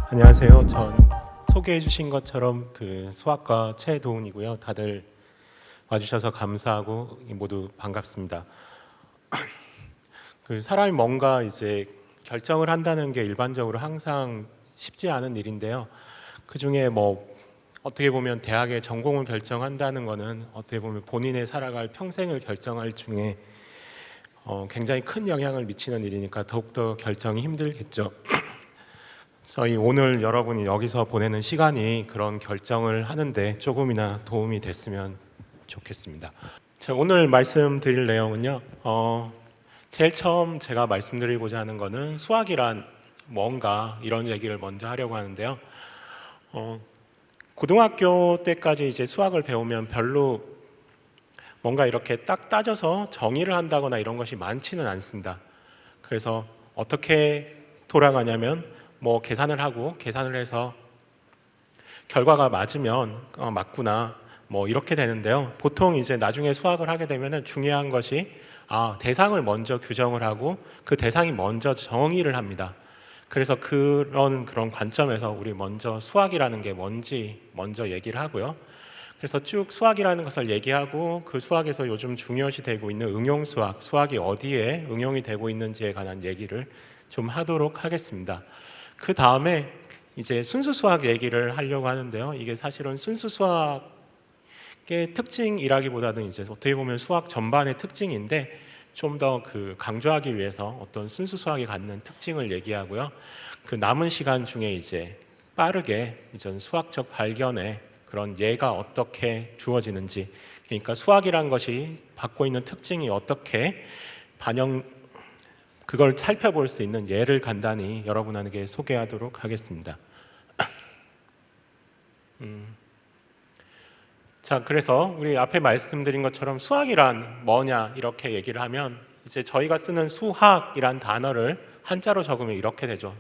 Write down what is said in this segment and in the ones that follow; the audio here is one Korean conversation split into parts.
안녕하세요. 전 소개해 주신 것처럼 수학과 최도훈이고요. 다들 와주셔서 감사하고 모두 반갑습니다. 사람이 뭔가 이제 결정을 한다는 게 일반적으로 항상 쉽지 않은 일인데요. 그 중에 어떻게 보면 대학의 전공을 결정한다는 거는 어떻게 보면 본인의 살아갈 평생을 결정할 중에 굉장히 큰 영향을 미치는 일이니까 더욱더 결정이 힘들겠죠. 저희 오늘 여러분이 여기서 보내는 시간이 그런 결정을 하는데 조금이나 도움이 됐으면 좋겠습니다. 자, 오늘 말씀드릴 내용은요. 제일 처음 제가 말씀드리고자 하는 거는 수학이란 뭔가 이런 얘기를 먼저 하려고 하는데요. 고등학교 때까지 이제 수학을 배우면 별로 뭔가 이렇게 딱 따져서 정의를 한다거나 이런 것이 많지는 않습니다. 그래서 어떻게 돌아가냐면 계산을 하고 계산을 해서 결과가 맞으면 맞구나 이렇게 되는데요. 보통 이제 나중에 수학을 하게 되면은 중요한 것이 대상을 먼저 규정을 하고 그 대상이 먼저 정의를 합니다. 그래서 그런 관점에서 우리 먼저 수학이라는 게 뭔지 먼저 얘기를 하고요. 그래서 쭉 수학이라는 것을 얘기하고 그 수학에서 요즘 중요시 되고 있는 응용 수학, 수학이 어디에 응용이 되고 있는지에 관한 얘기를 좀 하도록 하겠습니다. 그 다음에 이제 순수 수학 얘기를 하려고 하는데요. 이게 사실은 순수 수학의 특징이라기보다는 이제 어떻게 보면 수학 전반의 특징인데 좀 더 강조하기 위해서 어떤 순수 수학이 갖는 특징을 얘기하고요. 그 남은 시간 중에 이제 빠르게 이전 수학적 발견에 그런 예가 어떻게 주어지는지, 그러니까 수학이란 것이 갖고 있는 특징이 어떻게 그걸 살펴볼 수 있는 예를 간단히 여러분에게 소개하도록 하겠습니다. 자, 그래서 우리 앞에 말씀드린 것처럼 수학이란 뭐냐 이렇게 얘기를 하면 이제 저희가 쓰는 수학이란 단어를 한자로 적으면 이렇게 되죠.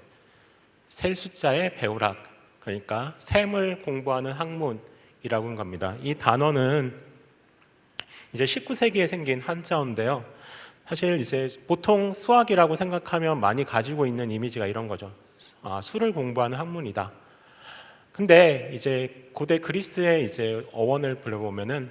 셀 숫자의 배우락, 그러니까 셈을 공부하는 학문이라고 하는 겁니다. 이 단어는 이제 19세기에 생긴 한자어인데요. 사실 이제 보통 수학이라고 생각하면 많이 가지고 있는 이미지가 이런 거죠. 수를 공부하는 학문이다. 근데 이제 고대 그리스의 이제 어원을 불러보면은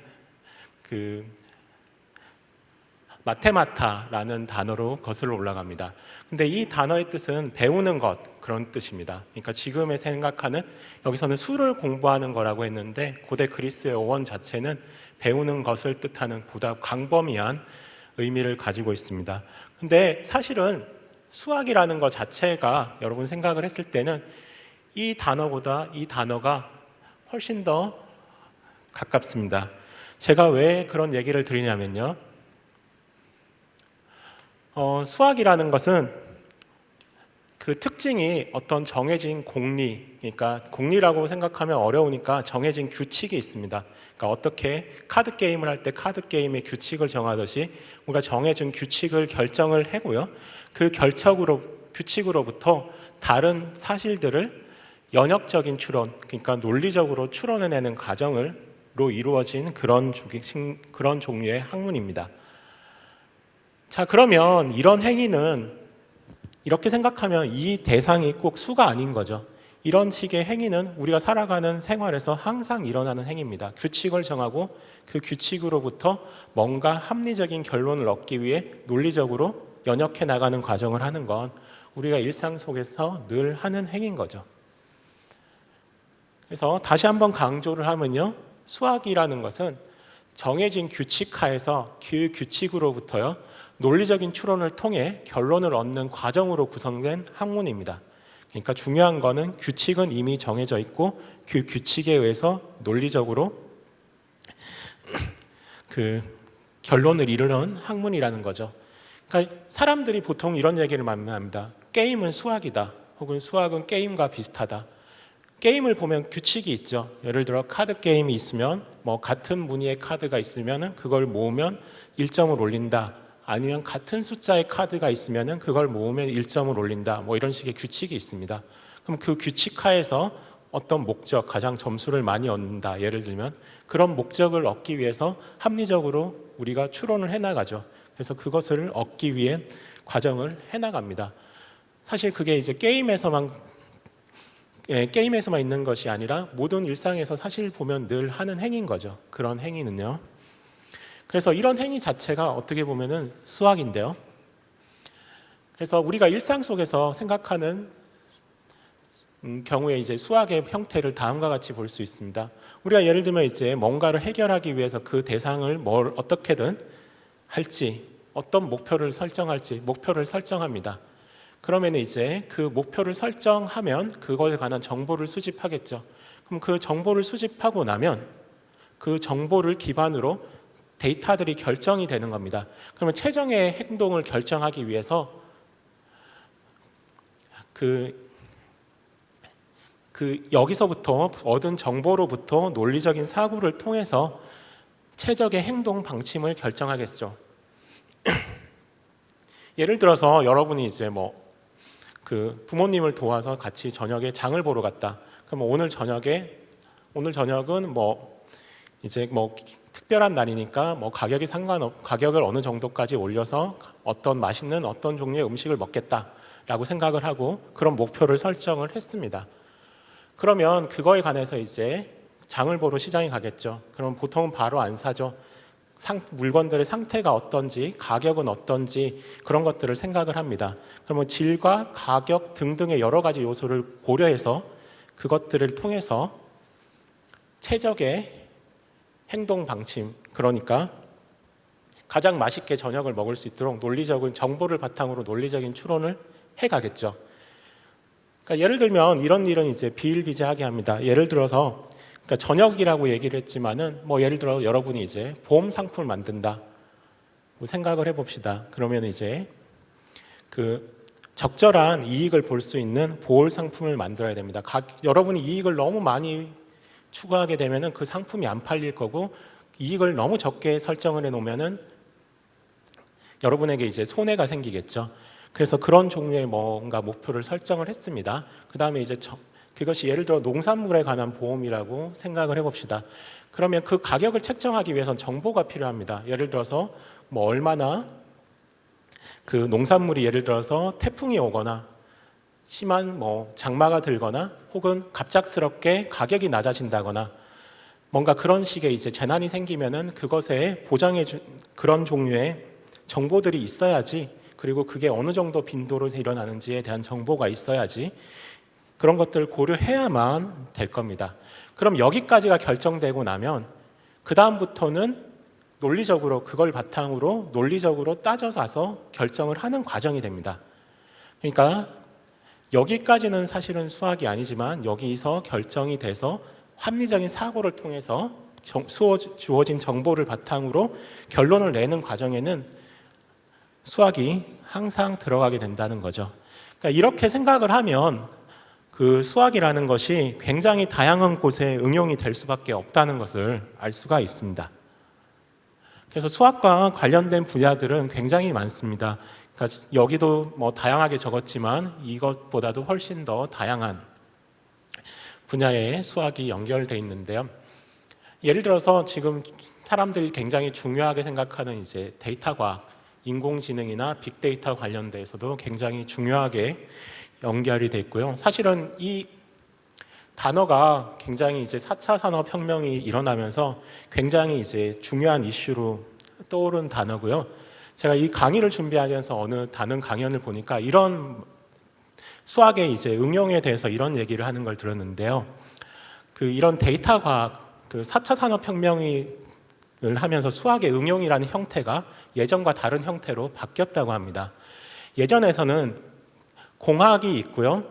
마테마타라는 단어로 거슬러 올라갑니다. 근데 이 단어의 뜻은 배우는 것, 그런 뜻입니다. 그러니까 지금의 생각하는 여기서는 수를 공부하는 거라고 했는데 고대 그리스의 어원 자체는 배우는 것을 뜻하는 보다 광범위한 의미를 가지고 있습니다. 근데 사실은 수학이라는 것 자체가 여러분 생각을 했을 때는 이 단어보다 이 단어가 훨씬 더 가깝습니다. 제가 왜 그런 얘기를 드리냐면요. 수학이라는 것은 그 특징이 어떤 정해진 공리, 그러니까 공리라고 생각하면 어려우니까 정해진 규칙이 있습니다. 그러니까 어떻게 카드 게임을 할 때 카드 게임의 규칙을 정하듯이 뭔가 정해진 규칙을 결정을 하고요. 그 규칙으로부터 다른 사실들을 연역적인 추론, 그러니까 논리적으로 추론해내는 과정으로 이루어진 그런 종류의 학문입니다. 자, 그러면 이런 행위는 이렇게 생각하면 이 대상이 꼭 수가 아닌 거죠. 이런 식의 행위는 우리가 살아가는 생활에서 항상 일어나는 행위입니다. 규칙을 정하고 그 규칙으로부터 뭔가 합리적인 결론을 얻기 위해 논리적으로 연역해 나가는 과정을 하는 건 우리가 일상 속에서 늘 하는 행위인 거죠. 그래서 다시 한번 강조를 하면요, 수학이라는 것은 정해진 규칙 하에서 그 규칙으로부터요 논리적인 추론을 통해 결론을 얻는 과정으로 구성된 학문입니다. 그러니까 중요한 거는 규칙은 이미 정해져 있고 그 규칙에 의해서 논리적으로 그 결론을 이루는 학문이라는 거죠. 그러니까 사람들이 보통 이런 얘기를 많이 합니다. 게임은 수학이다, 혹은 수학은 게임과 비슷하다. 게임을 보면 규칙이 있죠. 예를 들어 카드 게임이 있으면 같은 무늬의 카드가 있으면 그걸 모으면 1점을 올린다. 아니면 같은 숫자의 카드가 있으면 그걸 모으면 1점을 올린다. 이런 식의 규칙이 있습니다. 그럼 그 규칙 하에서 어떤 목적, 가장 점수를 많이 얻는다. 예를 들면 그런 목적을 얻기 위해서 합리적으로 우리가 추론을 해나가죠. 그래서 그것을 얻기 위해 과정을 해나갑니다. 사실 그게 이제 게임에서만 있는 것이 아니라 모든 일상에서 사실 보면 늘 하는 행위인 거죠. 그런 행위는요. 그래서 이런 행위 자체가 어떻게 보면은 수학인데요. 그래서 우리가 일상 속에서 생각하는 경우에 이제 수학의 형태를 다음과 같이 볼 수 있습니다. 우리가 예를 들면 이제 뭔가를 해결하기 위해서 그 대상을 뭘 어떻게든 할지, 어떤 목표를 설정할지 목표를 설정합니다. 그러면 이제 그 목표를 설정하면 그거에 관한 정보를 수집하겠죠. 그럼 그 정보를 수집하고 나면 그 정보를 기반으로 데이터들이 결정이 되는 겁니다. 그러면 최종의 행동을 결정하기 위해서 여기서부터 얻은 정보로부터 논리적인 사고를 통해서 최적의 행동 방침을 결정하겠죠. 예를 들어서 여러분이 이제 부모님을 도와서 같이 저녁에 장을 보러 갔다. 그럼 오늘 저녁은 특별한 날이니까 가격을 어느 정도까지 올려서 어떤 종류의 음식을 먹겠다라고 생각을 하고 그런 목표를 설정을 했습니다. 그러면 그거에 관해서 이제 장을 보러 시장에 가겠죠. 그럼 보통은 바로 안 사죠. 물건들의 상태가 어떤지, 가격은 어떤지 그런 것들을 생각을 합니다. 그러면 질과 가격 등등의 여러 가지 요소를 고려해서 그것들을 통해서 최적의 행동 방침, 그러니까 가장 맛있게 저녁을 먹을 수 있도록 논리적인 정보를 바탕으로 논리적인 추론을 해가겠죠. 그러니까 예를 들면 이런 일은 이제 비일비재하게 합니다. 예를 들어서 저녁이라고 얘기를 했지만은 예를 들어 여러분이 이제 보험 상품을 만든다 생각을 해봅시다. 그러면 이제 그 적절한 이익을 볼 수 있는 보험 상품을 만들어야 됩니다. 여러분이 이익을 너무 많이 추구하게 되면은 그 상품이 안 팔릴 거고 이익을 너무 적게 설정을 해놓으면은 여러분에게 이제 손해가 생기겠죠. 그래서 그런 종류의 뭔가 목표를 설정을 했습니다. 그 다음에 이제 그것이 예를 들어 농산물에 관한 보험이라고 생각을 해봅시다. 그러면 그 가격을 책정하기 위해서는 정보가 필요합니다. 예를 들어서 얼마나 그 농산물이 예를 들어서 태풍이 오거나 심한 장마가 들거나 혹은 갑작스럽게 가격이 낮아진다거나 뭔가 그런 식의 이제 재난이 생기면은 그것에 그런 종류의 정보들이 있어야지, 그리고 그게 어느 정도 빈도로 일어나는지에 대한 정보가 있어야지 그런 것들을 고려해야만 될 겁니다. 그럼 여기까지가 결정되고 나면 그 다음부터는 논리적으로 그걸 바탕으로 논리적으로 따져서 결정을 하는 과정이 됩니다. 그러니까 여기까지는 사실은 수학이 아니지만 여기서 결정이 돼서 합리적인 사고를 통해서 주어진 정보를 바탕으로 결론을 내는 과정에는 수학이 항상 들어가게 된다는 거죠. 그러니까 이렇게 생각을 하면 그 수학이라는 것이 굉장히 다양한 곳에 응용이 될 수밖에 없다는 것을 알 수가 있습니다. 그래서 수학과 관련된 분야들은 굉장히 많습니다. 그러니까 여기도 다양하게 적었지만 이것보다도 훨씬 더 다양한 분야에 수학이 연결되어 있는데요. 예를 들어서 지금 사람들이 굉장히 중요하게 생각하는 이제 데이터 과학, 인공지능이나 빅데이터 관련돼서도 굉장히 중요하게 연결이 돼 있고요. 사실은 이 단어가 굉장히 이제 4차 산업혁명이 일어나면서 굉장히 이제 중요한 이슈로 떠오른 단어고요. 제가 이 강의를 준비하면서 어느 다른 강연을 보니까 이런 수학의 이제 응용에 대해서 이런 얘기를 하는 걸 들었는데요. 이런 데이터 과학, 4차 산업혁명을 하면서 수학의 응용이라는 형태가 예전과 다른 형태로 바뀌었다고 합니다. 예전에서는 공학이 있고요.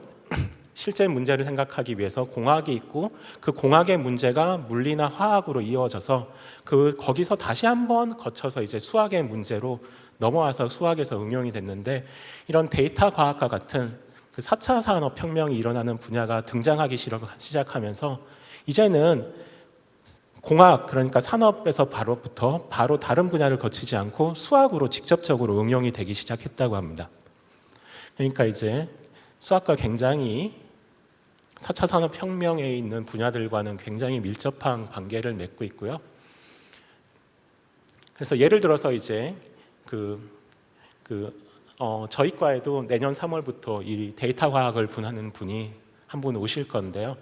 실제 문제를 생각하기 위해서 공학이 있고 그 공학의 문제가 물리나 화학으로 이어져서 거기서 다시 한번 거쳐서 이제 수학의 문제로 넘어와서 수학에서 응용이 됐는데, 이런 데이터 과학과 같은 4차 산업혁명이 일어나는 분야가 등장하기 시작하면서 이제는 공학, 그러니까 산업에서 바로 다른 분야를 거치지 않고 수학으로 직접적으로 응용이 되기 시작했다고 합니다. 그러니까 이제 수학과 굉장히 4차 산업혁명에 있는 분야들과는 굉장히 밀접한 관계를 맺고 있고요. 그래서 예를 들어서 이제 저희 과에도 내년 3월부터 이 데이터 과학을 분하는 분이 한 분 오실 건데요.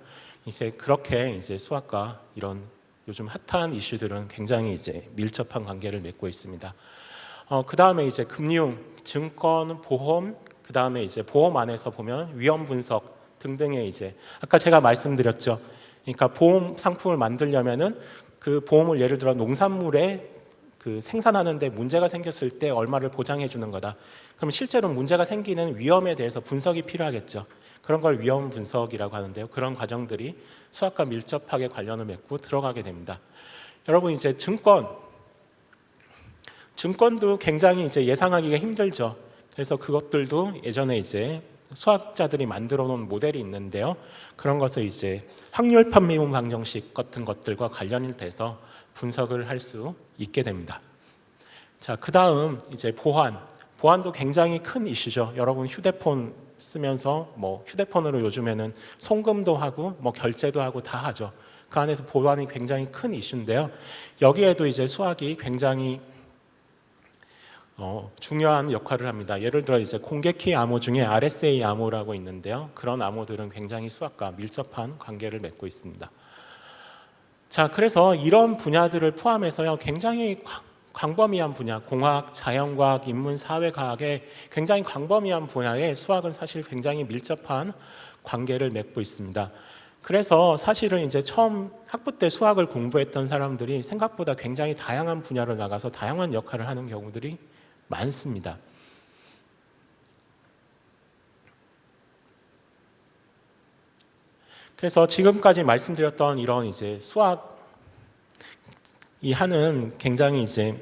이제 그렇게 이제 수학과 이런 요즘 핫한 이슈들은 굉장히 이제 밀접한 관계를 맺고 있습니다. 그 다음에 이제 금융, 증권, 보험, 그 다음에 이제 보험 안에서 보면 위험 분석 등등의 이제 아까 제가 말씀드렸죠. 그러니까 보험 상품을 만들려면은 그 보험을 예를 들어 농산물에 그 생산하는데 문제가 생겼을 때 얼마를 보장해 주는 거다. 그럼 실제로 문제가 생기는 위험에 대해서 분석이 필요하겠죠. 그런 걸 위험 분석이라고 하는데요. 그런 과정들이 수학과 밀접하게 관련을 맺고 들어가게 됩니다. 여러분 이제 증권도 굉장히 이제 예상하기가 힘들죠. 그래서 그것들도 예전에 이제 수학자들이 만들어 놓은 모델이 있는데요. 그런 것을 이제 확률 편미분 방정식 같은 것들과 관련이 돼서 분석을 할 수 있게 됩니다. 자, 그다음 이제 보안도 굉장히 큰 이슈죠. 여러분 휴대폰 쓰면서 뭐 휴대폰으로 요즘에는 송금도 하고 뭐 결제도 하고 다 하죠. 그 안에서 보안이 굉장히 큰 이슈인데요. 여기에도 이제 수학이 굉장히 중요한 역할을 합니다. 예를 들어 이제 공개키 암호 중에 RSA 암호라고 있는데요. 그런 암호들은 굉장히 수학과 밀접한 관계를 맺고 있습니다. 자, 그래서 이런 분야들을 포함해서요, 굉장히 광범위한 분야, 공학, 자연과학, 인문, 사회과학의 굉장히 광범위한 분야에 수학은 사실 굉장히 밀접한 관계를 맺고 있습니다. 그래서 사실은 이제 처음 학부 때 수학을 공부했던 사람들이 생각보다 굉장히 다양한 분야로 나가서 다양한 역할을 하는 경우들이 많습니다. 그래서 지금까지 말씀드렸던 이런 이제 수학이 하는 굉장히 이제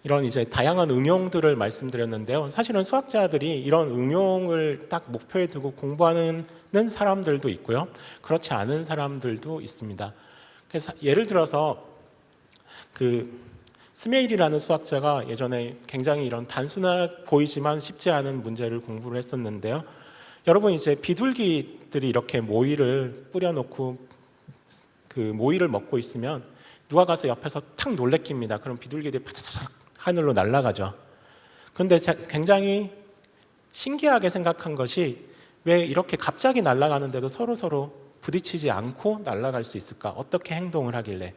이런 이제 다양한 응용들을 말씀드렸는데요. 사실은 수학자들이 이런 응용을 딱 목표에 두고 공부하는 사람들도 있고요. 그렇지 않은 사람들도 있습니다. 그래서 예를 들어서 스메일이라는 수학자가 예전에 굉장히 이런 단순해 보이지만 쉽지 않은 문제를 공부를 했었는데요. 여러분 이제 비둘기들이 이렇게 모이를 뿌려놓고 그 모이를 먹고 있으면 누가 가서 옆에서 탁 놀래킵니다. 그럼 비둘기들이 파닥 하늘로 날아가죠. 그런데 굉장히 신기하게 생각한 것이 왜 이렇게 갑자기 날아가는데도 서로 부딪히지 않고 날아갈 수 있을까? 어떻게 행동을 하길래?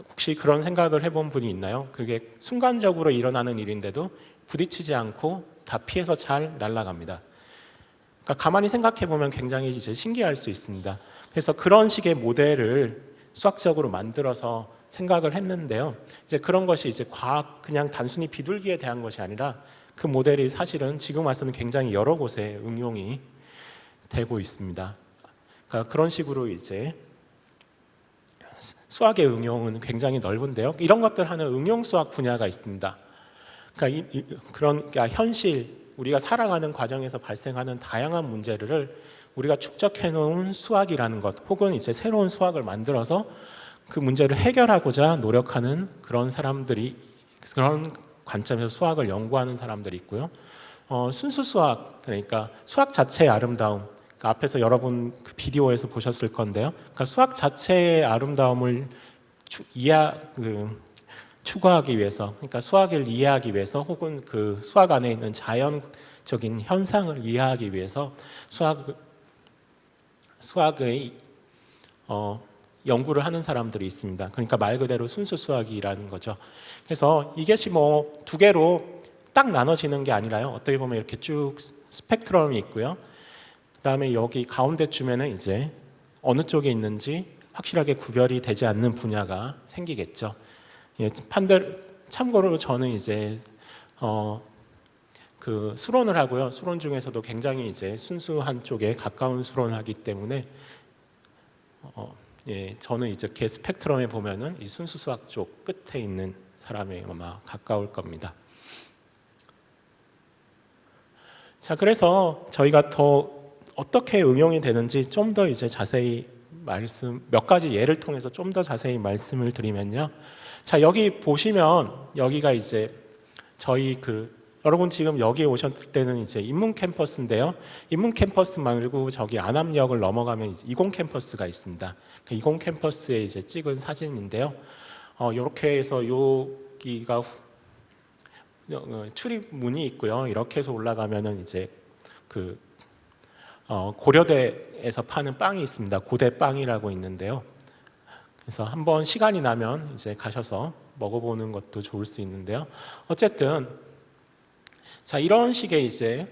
혹시 그런 생각을 해본 분이 있나요? 그게 순간적으로 일어나는 일인데도 부딪히지 않고 다 피해서 잘 날아갑니다. 그러니까 가만히 생각해 보면 굉장히 이제 신기할 수 있습니다. 그래서 그런 식의 모델을 수학적으로 만들어서 생각을 했는데요. 이제 그런 것이 이제 과학 그냥 단순히 비둘기에 대한 것이 아니라 그 모델이 사실은 지금 와서는 굉장히 여러 곳에 응용이 되고 있습니다. 그러니까 그런 식으로 이제 수학의 응용은 굉장히 넓은데요. 이런 것들 하는 응용 수학 분야가 있습니다. 그러니까 현실 우리가 살아가는 과정에서 발생하는 다양한 문제를 우리가 축적해 놓은 수학이라는 것, 혹은 이제 새로운 수학을 만들어서 그 문제를 해결하고자 노력하는 그런 사람들이, 그런 관점에서 수학을 연구하는 사람들이 있고요. 순수 수학, 그러니까 수학 자체의 아름다움, 그러니까 앞에서 여러분 그 비디오에서 보셨을 건데요. 그러니까 수학 자체의 아름다움을 추구하기 위해서, 그러니까 수학을 이해하기 위해서, 혹은 그 수학 안에 있는 자연적인 현상을 이해하기 위해서 수학의 연구를 하는 사람들이 있습니다. 그러니까 말 그대로 순수 수학이라는 거죠. 그래서 이것이 뭐 두 개로 딱 나눠지는 게 아니라요. 어떻게 보면 이렇게 쭉 스펙트럼이 있고요. 그다음에 여기 가운데쯤에는 이제 어느 쪽에 있는지 확실하게 구별이 되지 않는 분야가 생기겠죠. 예, 참고로 저는 이제 그 수론을 하고요. 수론 중에서도 굉장히 이제 순수한 쪽에 가까운 수론을 하기 때문에 저는 이제 그 스펙트럼에 보면은 이 순수 수학 쪽 끝에 있는 사람에 아마 가까울 겁니다. 자, 그래서 저희가 더 어떻게 응용이 되는지 좀 더 이제 자세히 몇 가지 예를 통해서 좀 더 자세히 말씀을 드리면요. 자, 여기 보시면 여기가 이제 저희 그 여러분 지금 여기 오셨을 때는 이제 인문 캠퍼스인데요. 인문 캠퍼스 말고 저기 안암역을 넘어가면 이제 이공 캠퍼스가 있습니다. 그 이공 캠퍼스에 이제 찍은 사진인데요. 이렇게 해서 여기가 출입문이 있고요. 이렇게 해서 올라가면은 이제 그 고려대에서 파는 빵이 있습니다. 고대빵이라고 있는데요. 그래서 한번 시간이 나면 이제 가셔서 먹어보는 것도 좋을 수 있는데요. 어쨌든 자, 이런 식의 이제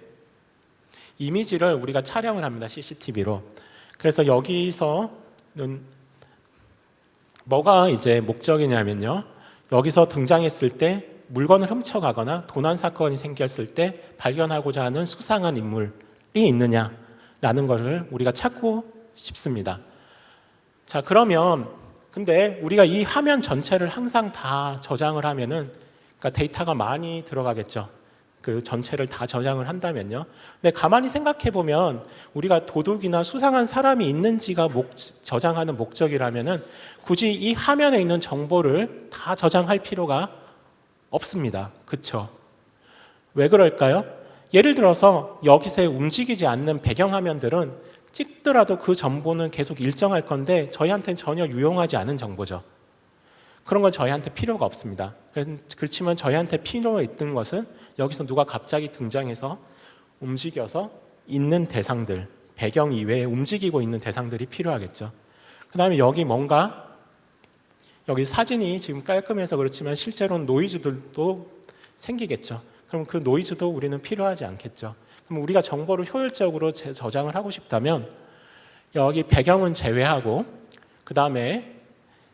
이미지를 우리가 촬영을 합니다. CCTV로. 그래서 여기서는 뭐가 이제 목적이냐면요. 여기서 등장했을 때 물건을 훔쳐가거나 도난 사건이 생겼을 때 발견하고자 하는 수상한 인물이 있느냐라는 것을 우리가 찾고 싶습니다. 자, 그러면 근데 우리가 이 화면 전체를 항상 다 저장을 하면은 그러니까 데이터가 많이 들어가겠죠. 그 전체를 다 저장을 한다면요. 근데 가만히 생각해 보면 우리가 도둑이나 수상한 사람이 있는지가 저장하는 목적이라면은 굳이 이 화면에 있는 정보를 다 저장할 필요가 없습니다. 그렇죠? 왜 그럴까요? 예를 들어서 여기서 움직이지 않는 배경화면들은 찍더라도 그 정보는 계속 일정할 건데 저희한테는 전혀 유용하지 않은 정보죠. 그런 건 저희한테 필요가 없습니다. 그렇지만 저희한테 필요가 있는 것은 여기서 누가 갑자기 등장해서 움직여서 있는 대상들, 배경 이외에 움직이고 있는 대상들이 필요하겠죠. 그 다음에 여기 뭔가 여기 사진이 지금 깔끔해서 그렇지만 실제로는 노이즈들도 생기겠죠. 그럼 그 노이즈도 우리는 필요하지 않겠죠. 그럼 우리가 정보를 효율적으로 저장을 하고 싶다면 여기 배경은 제외하고 그 다음에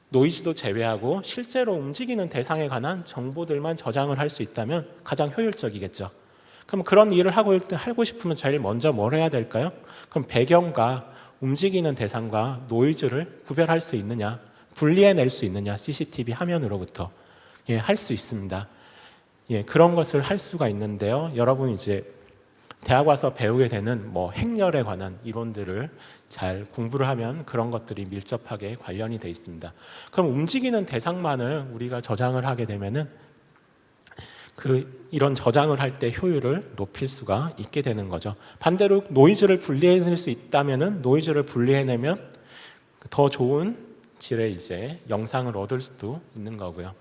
노이즈도 제외하고 실제로 움직이는 대상에 관한 정보들만 저장을 할 수 있다면 가장 효율적이겠죠. 그럼 그런 일을 하고 싶으면 제일 먼저 뭘 해야 될까요? 그럼 배경과 움직이는 대상과 노이즈를 구별할 수 있느냐, 분리해낼 수 있느냐, CCTV 화면으로부터 할 수 있습니다. 그런 것을 할 수가 있는데요. 여러분 이제 대학 와서 배우게 되는 뭐 행렬에 관한 이론들을 잘 공부를 하면 그런 것들이 밀접하게 관련이 돼 있습니다. 그럼 움직이는 대상만을 우리가 저장을 하게 되면은 이런 저장을 할 때 효율을 높일 수가 있게 되는 거죠. 반대로 노이즈를 분리해낼 수 있다면은 노이즈를 분리해내면 더 좋은 질의 이제 영상을 얻을 수도 있는 거고요.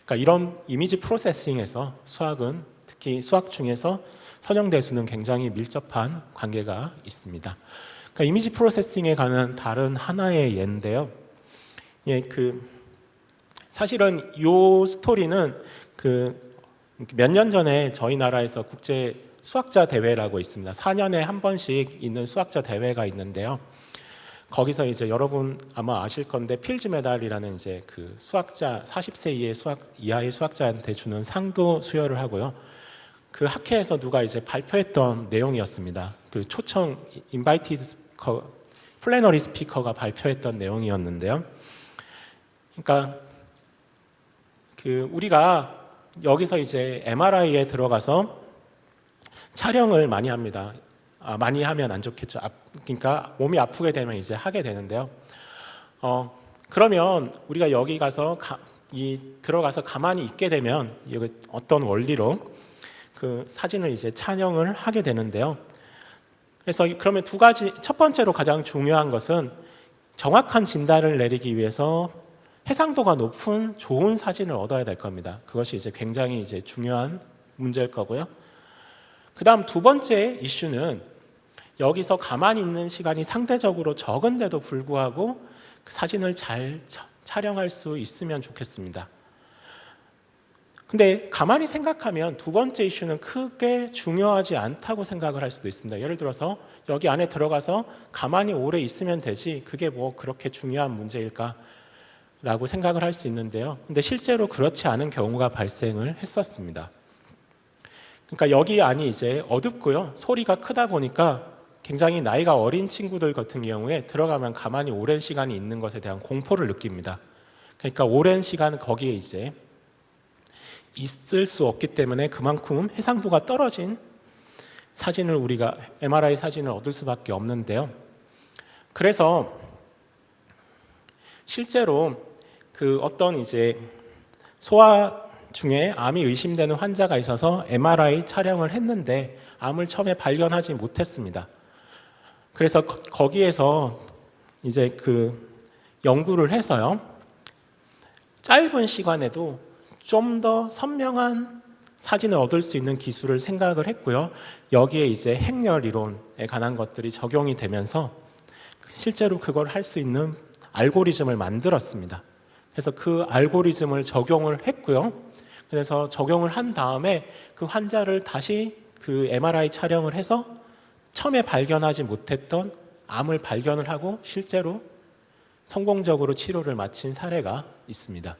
그러니까 이런 이미지 프로세싱에서 수학은 특히 수학 중에서 선형대수는 굉장히 밀접한 관계가 있습니다. 그러니까 이미지 프로세싱에 관한 다른 하나의 예인데요. 사실은 이 스토리는 몇 년 전에 저희 나라에서 국제 수학자 대회라고 있습니다. 4년에 한 번씩 있는 수학자 대회가 있는데요. 거기서 이제 여러분 아마 아실 건데 필즈 메달이라는 이제 그 수학자 40세 이하의 수학자한테 주는 상도 수여를 하고요. 그 학회에서 누가 이제 발표했던 내용이었습니다. 그 초청 인바이티드 스피커, 플래너리 스피커가 발표했던 내용이었는데요. 그러니까 우리가 여기서 이제 MRI에 들어가서 촬영을 많이 합니다. 많이 하면 안 좋겠죠. 그러니까 몸이 아프게 되면 이제 하게 되는데요. 그러면 우리가 여기 가서 들어가서 가만히 있게 되면 어떤 원리로 그 사진을 이제 촬영을 하게 되는데요. 그래서 그러면 두 가지, 첫 번째로 가장 중요한 것은 정확한 진단을 내리기 위해서 해상도가 높은 좋은 사진을 얻어야 될 겁니다. 그것이 이제 굉장히 이제 중요한 문제일 거고요. 그 다음 두 번째 이슈는 여기서 가만히 있는 시간이 상대적으로 적은데도 불구하고 사진을 잘 촬영할 수 있으면 좋겠습니다. 근데 가만히 생각하면 두 번째 이슈는 크게 중요하지 않다고 생각을 할 수도 있습니다. 예를 들어서 여기 안에 들어가서 가만히 오래 있으면 되지 그게 뭐 그렇게 중요한 문제일까? 라고 생각을 할 수 있는데요. 근데 실제로 그렇지 않은 경우가 발생을 했었습니다. 그러니까 여기 안이 이제 어둡고요. 소리가 크다 보니까 굉장히 나이가 어린 친구들 같은 경우에 들어가면 가만히 오랜 시간이 있는 것에 대한 공포를 느낍니다. 그러니까 오랜 시간 거기에 이제 있을 수 없기 때문에 그만큼 해상도가 떨어진 사진을 우리가 MRI 사진을 얻을 수밖에 없는데요. 그래서 실제로 어떤 이제 소아 중에 암이 의심되는 환자가 있어서 MRI 촬영을 했는데 암을 처음에 발견하지 못했습니다. 그래서 거기에서 이제 그 연구를 해서요, 짧은 시간에도 좀 더 선명한 사진을 얻을 수 있는 기술을 생각을 했고요. 여기에 이제 행렬 이론에 관한 것들이 적용이 되면서 실제로 그걸 할 수 있는 알고리즘을 만들었습니다. 그래서 그 알고리즘을 적용을 했고요. 그래서 적용을 한 다음에 그 환자를 다시 그 MRI 촬영을 해서 처음에 발견하지 못했던 암을 발견을 하고 실제로 성공적으로 치료를 마친 사례가 있습니다.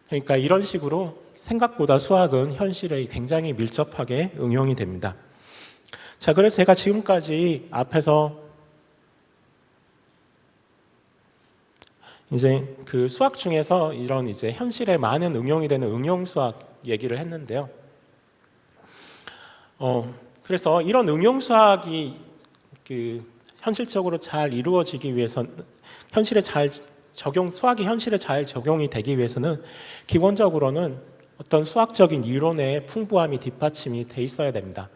그러니까 이런 식으로 생각보다 수학은 현실에 굉장히 밀접하게 응용이 됩니다. 자, 그래서 제가 지금까지 앞에서 이제 그 수학 중에서 이런 이제 현실에 많은 응용이 되는 응용 수학 얘기를 했는데요. 그래서 이런 응용 수학이 그 현실적으로 잘 이루어지기 위해서는 수학이 현실에 잘 적용이 되기 위해서는 기본적으로는 어떤 수학적인 이론의 풍부함이 뒷받침이 돼 있어야 됩니다.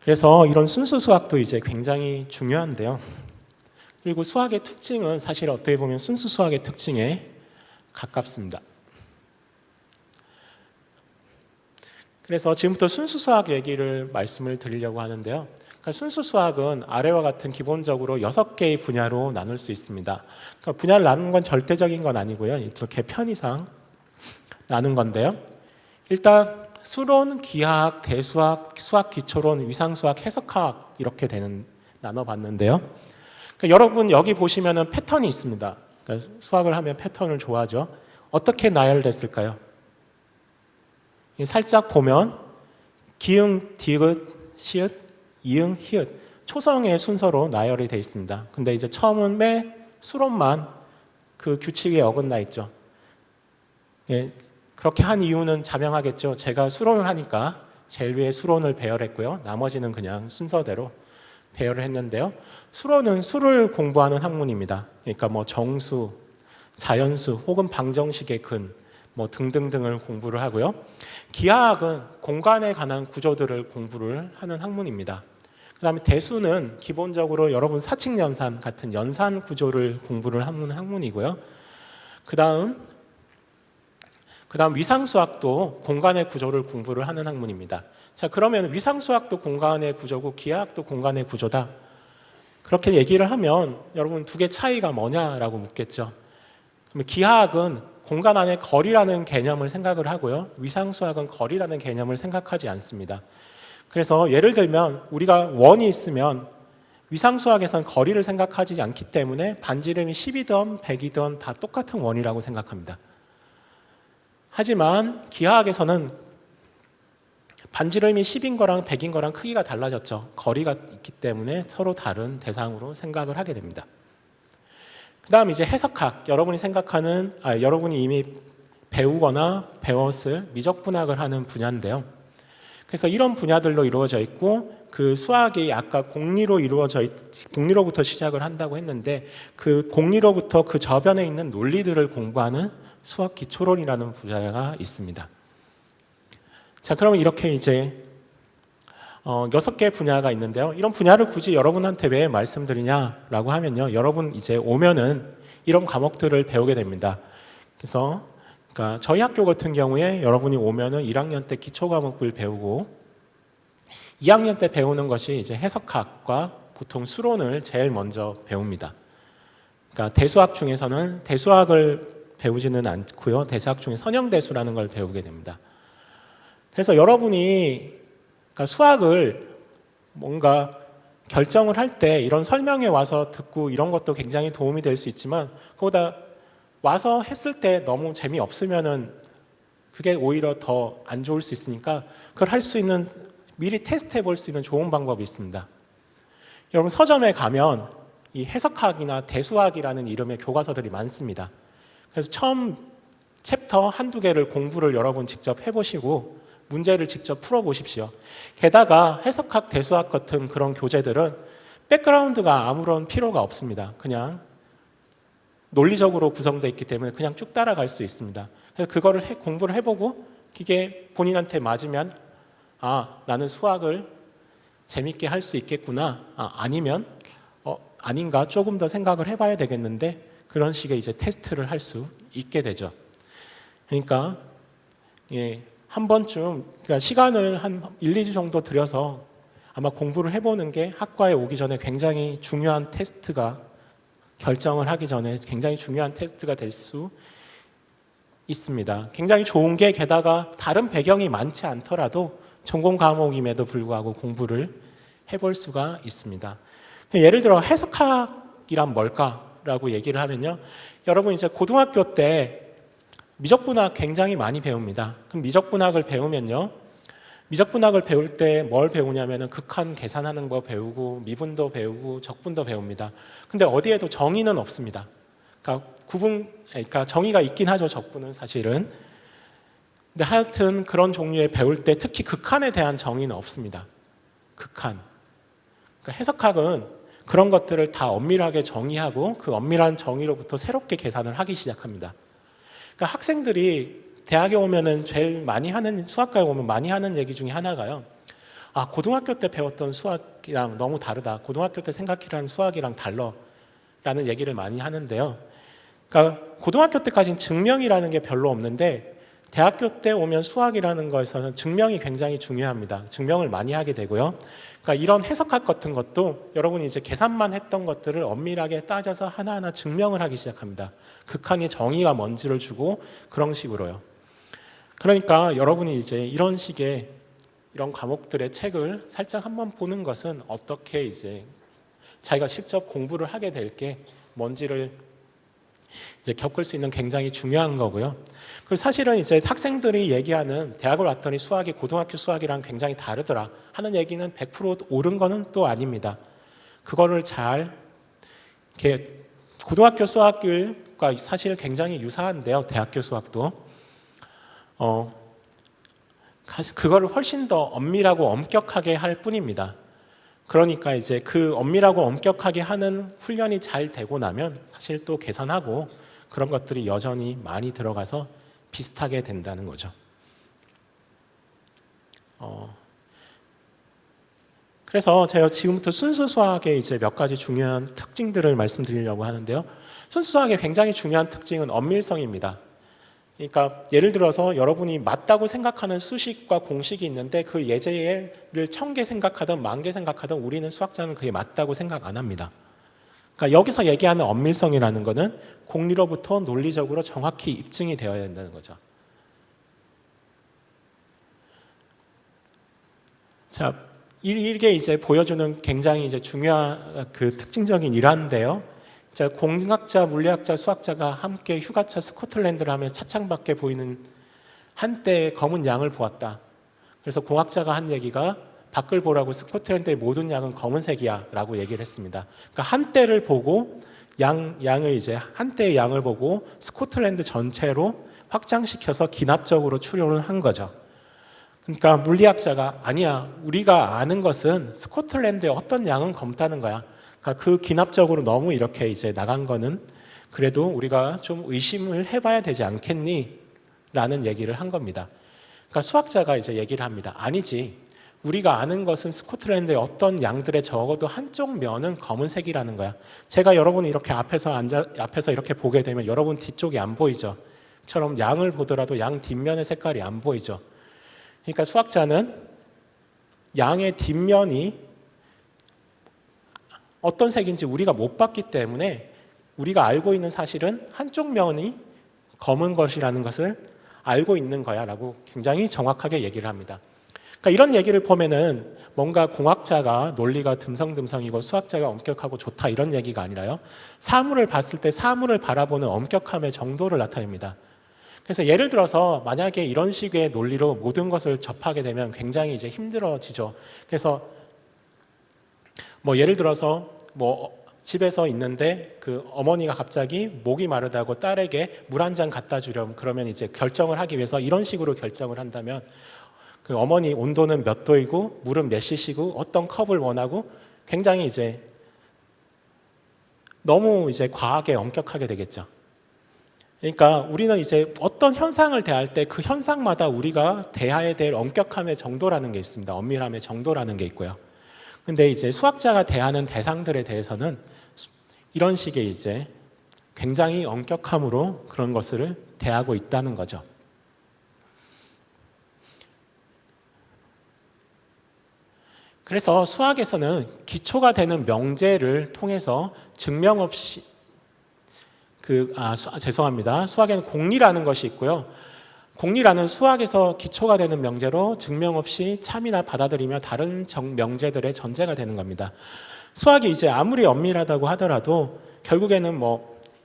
그래서 이런 순수 수학도 이제 굉장히 중요한데요. 그리고 수학의 특징은 사실 어떻게 보면 순수 수학의 특징에 가깝습니다. 그래서 지금부터 순수 수학 얘기를 말씀을 드리려고 하는데요. 그러니까 순수 수학은 아래와 같은 기본적으로 6개의 분야로 나눌 수 있습니다. 그러니까 분야를 나누는 건 절대적인 건 아니고요. 이렇게 편의상 나눈 건데요. 일단 수론, 기하학, 대수학, 수학 기초론, 위상수학, 해석학 이렇게 나눠봤는데요. 그러니까 여러분 여기 보시면은 패턴이 있습니다. 그러니까 수학을 하면 패턴을 좋아하죠. 어떻게 나열됐을까요? 살짝 보면 기응, 디귿, 시읒, 이응, 히읗 초성의 순서로 나열이 되어 있습니다. 근데 이제 처음에 수론만 그 규칙에 어긋나 있죠. 예, 그렇게 한 이유는 자명하겠죠. 제가 수론을 하니까 제일 위에 수론을 배열했고요. 나머지는 그냥 순서대로 배열을 했는데요. 수론은 수를 공부하는 학문입니다. 그러니까 뭐 정수, 자연수 혹은 방정식의 근 뭐 등등등을 공부를 하고요. 기하학은 공간에 관한 구조들을 공부를 하는 학문입니다. 그 다음에 대수는 기본적으로 여러분 사칙연산 같은 연산 구조를 공부를 하는 학문이고요. 그 다음 위상수학도 공간의 구조를 공부를 하는 학문입니다. 자, 그러면 위상수학도 공간의 구조고 기하학도 공간의 구조다. 그렇게 얘기를 하면 여러분 두 개 차이가 뭐냐라고 묻겠죠. 그러면 기하학은 공간 안에 거리라는 개념을 생각을 하고요. 위상수학은 거리라는 개념을 생각하지 않습니다. 그래서 예를 들면 우리가 원이 있으면 위상수학에서는 거리를 생각하지 않기 때문에 반지름이 10이든 100이든 다 똑같은 원이라고 생각합니다. 하지만 기하학에서는 반지름이 10인 거랑 100인 거랑 크기가 달라졌죠. 거리가 있기 때문에 서로 다른 대상으로 생각을 하게 됩니다. 그 다음 이제 해석학, 여러분이 이미 배우거나 배웠을 미적분학을 하는 분야인데요. 그래서 이런 분야들로 이루어져 있고 그 수학이 아까 공리로부터 시작을 한다고 했는데 그 공리로부터 그 저변에 있는 논리들을 공부하는 수학 기초론이라는 분야가 있습니다. 자, 그러면 이렇게 이제 6개 분야가 있는데요. 이런 분야를 굳이 여러분한테 왜 말씀드리냐라고 하면요. 여러분 이제 오면은 이런 과목들을 배우게 됩니다. 그래서 그러니까 저희 학교 같은 경우에 여러분이 오면은 1학년 때 기초 과목을 배우고 2학년 때 배우는 것이 이제 해석학과 보통 수론을 제일 먼저 배웁니다. 그러니까 대수학 중에서는 대수학을 배우지는 않고요. 대수학 중에 선형대수라는 걸 배우게 됩니다. 그래서 여러분이 그러니까 수학을 뭔가 결정을 할 때 이런 설명회 와서 듣고 이런 것도 굉장히 도움이 될 수 있지만 그보다 와서 했을 때 너무 재미없으면은 그게 오히려 더 안 좋을 수 있으니까 그걸 할 수 있는 미리 테스트해 볼 수 있는 좋은 방법이 있습니다. 여러분 서점에 가면 이 해석학이나 대수학이라는 이름의 교과서들이 많습니다. 그래서 처음 챕터 한두 개를 공부를 여러분 직접 해보시고 문제를 직접 풀어보십시오. 게다가 해석학, 대수학 같은 그런 교재들은 백그라운드가 아무런 필요가 없습니다. 그냥 논리적으로 구성되어 있기 때문에 그냥 쭉 따라갈 수 있습니다. 그래서 그거를 공부를 해보고 이게 본인한테 맞으면 나는 수학을 재밌게 할 수 있겠구나. 아니면 아닌가 조금 더 생각을 해봐야 되겠는데 그런 식의 이제 테스트를 할 수 있게 되죠. 그러니까 한 번쯤 그러니까 시간을 한 1, 2주 정도 들여서 아마 공부를 해보는 게 학과에 오기 전에 굉장히 중요한 테스트가 결정을 하기 전에 굉장히 중요한 테스트가 될 수 있습니다. 굉장히 좋은 게 게다가 다른 배경이 많지 않더라도 전공 과목임에도 불구하고 공부를 해볼 수가 있습니다. 예를 들어 해석학이란 뭘까라고 얘기를 하면요. 여러분 이제 고등학교 때 미적분학 굉장히 많이 배웁니다. 그럼 미적분학을 배우면요. 미적분학을 배울 때 뭘 배우냐면은 극한 계산하는 거 배우고 미분도 배우고 적분도 배웁니다. 근데 어디에도 정의는 없습니다. 그러니까 정의가 있긴 하죠. 적분은 사실은. 근데 하여튼 그런 종류의 배울 때 특히 극한에 대한 정의는 없습니다. 극한. 그러니까 해석학은 그런 것들을 다 엄밀하게 정의하고 그 엄밀한 정의로부터 새롭게 계산을 하기 시작합니다. 그러니까 학생들이 대학에 오면은 제일 많이 하는 수학과에 오면 많이 하는 얘기 중에 하나가요. 고등학교 때 배웠던 수학이랑 너무 다르다. 고등학교 때 생각이라는 수학이랑 달라라는 얘기를 많이 하는데요. 그러니까 고등학교 때까지는 증명이라는 게 별로 없는데 대학교 때 오면 수학이라는 거에서는 증명이 굉장히 중요합니다. 증명을 많이 하게 되고요. 그러니까 이런 해석학 같은 것도 여러분이 이제 계산만 했던 것들을 엄밀하게 따져서 하나하나 증명을 하기 시작합니다. 극한의 정의가 뭔지를 주고 그런 식으로요. 그러니까 여러분이 이제 이런 식의 이런 과목들의 책을 살짝 한번 보는 것은 어떻게 이제 자기가 직접 공부를 하게 될 게 뭔지를 이제 겪을 수 있는 굉장히 중요한 거고요. 그리고 사실은 이제 학생들이 얘기하는 대학을 왔더니 수학이 고등학교 수학이랑 굉장히 다르더라 하는 얘기는 100% 옳은 거는 또 아닙니다. 그거를 잘 이렇게 고등학교 수학과 사실 굉장히 유사한데요. 대학교 수학도 그거를 훨씬 더 엄밀하고 엄격하게 할 뿐입니다. 그러니까 이제 그 엄밀하고 엄격하게 하는 훈련이 잘 되고 나면 사실 또 계산하고 그런 것들이 여전히 많이 들어가서 비슷하게 된다는 거죠. 그래서 제가 지금부터 순수 수학의 이제 몇 가지 중요한 특징들을 말씀드리려고 하는데요. 순수 수학의 굉장히 중요한 특징은 엄밀성입니다. 그러니까 예를 들어서 여러분이 맞다고 생각하는 수식과 공식이 있는데 그 예제를 1000개 생각하든 10,000개 생각하든 우리는 수학자는 그게 맞다고 생각 안 합니다. 그러니까 여기서 얘기하는 엄밀성이라는 것은 공리로부터 논리적으로 정확히 입증이 되어야 된다는 거죠. 자, 이게 이제 보여주는 굉장히 이제 중요한 그 특징적인 일환인데요. 자, 공학자, 물리학자, 수학자가 함께 휴가차 스코틀랜드를 하며 차창 밖에 보이는 한때의 검은 양을 보았다. 그래서 공학자가 한 얘기가 밖을 보라고 스코틀랜드의 모든 양은 검은색이야 라고 얘기를 했습니다. 그러니까 한때를 보고 양을 이제 한때의 양을 보고 스코틀랜드 전체로 확장시켜서 기납적으로 추론을 한 거죠. 그러니까 물리학자가 아니야, 우리가 아는 것은 스코틀랜드의 어떤 양은 검다는 거야. 그러니까 그 기납적으로 너무 이렇게 이제 나간 거는 그래도 우리가 좀 의심을 해봐야 되지 않겠니? 라는 얘기를 한 겁니다. 그러니까 수학자가 이제 얘기를 합니다. 아니지. 우리가 아는 것은 스코틀랜드의 어떤 양들의 적어도 한쪽 면은 검은색이라는 거야. 제가 여러분이 이렇게 앞에서 이렇게 보게 되면 여러분 뒤쪽이 안 보이죠. 처럼 양을 보더라도 양 뒷면의 색깔이 안 보이죠. 그러니까 수학자는 양의 뒷면이 어떤 색인지 우리가 못 봤기 때문에 우리가 알고 있는 사실은 한쪽 면이 검은 것이라는 것을 알고 있는 거야 라고 굉장히 정확하게 얘기를 합니다. 그러니까 이런 얘기를 보면은 뭔가 공학자가 논리가 듬성듬성이고 수학자가 엄격하고 좋다 이런 얘기가 아니라요. 사물을 봤을 때 사물을 바라보는 엄격함의 정도를 나타냅니다. 그래서 예를 들어서 만약에 이런 식의 논리로 모든 것을 접하게 되면 굉장히 이제 힘들어지죠. 그래서 뭐 예를 들어서 뭐 집에서 있는데 그 어머니가 갑자기 목이 마르다고 딸에게 물 한 잔 갖다 주렴. 그러면 이제 결정을 하기 위해서 이런 식으로 결정을 한다면 그 어머니 온도는 몇 도이고 물은 몇 cc고 어떤 컵을 원하고 굉장히 이제 너무 이제 과하게 엄격하게 되겠죠. 그러니까 우리는 이제 어떤 현상을 대할 때 그 현상마다 우리가 대해야 될 엄격함의 정도라는 게 있습니다. 엄밀함의 정도라는 게 있고요. 근데 이제 수학자가 대하는 대상들에 대해서는 이런 식의 이제 굉장히 엄격함으로 그런 것을 대하고 있다는 거죠. 그래서 수학에서는 기초가 되는 명제를 통해서 증명 없이 죄송합니다. 수학에는 공리라는 것이 있고요. 공리라는 수학에서 기초가 되는 명제로 증명 없이 참이나 받아들이며 다른 명제들의 전제가 되는 겁니다. 수학이 이제 아무리 엄밀하다고 하더라도 결국에는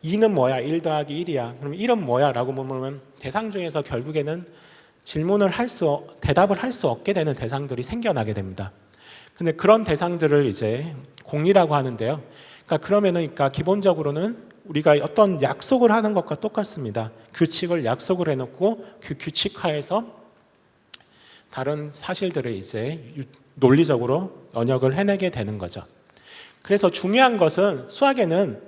2는 뭐야? 1 더하기 1이야. 그럼 1은 뭐야? 라고 물으면 대상 중에서 결국에는 대답을 할 수 없게 되는 대상들이 생겨나게 됩니다. 근데 그런 대상들을 이제 공리라고 하는데요. 그러니까 기본적으로는 우리가 어떤 약속을 하는 것과 똑같습니다. 규칙을 약속을 해놓고 그 규칙하에서 다른 사실들을 이제 논리적으로 연역을 해내게 되는 거죠. 그래서 중요한 것은 수학에는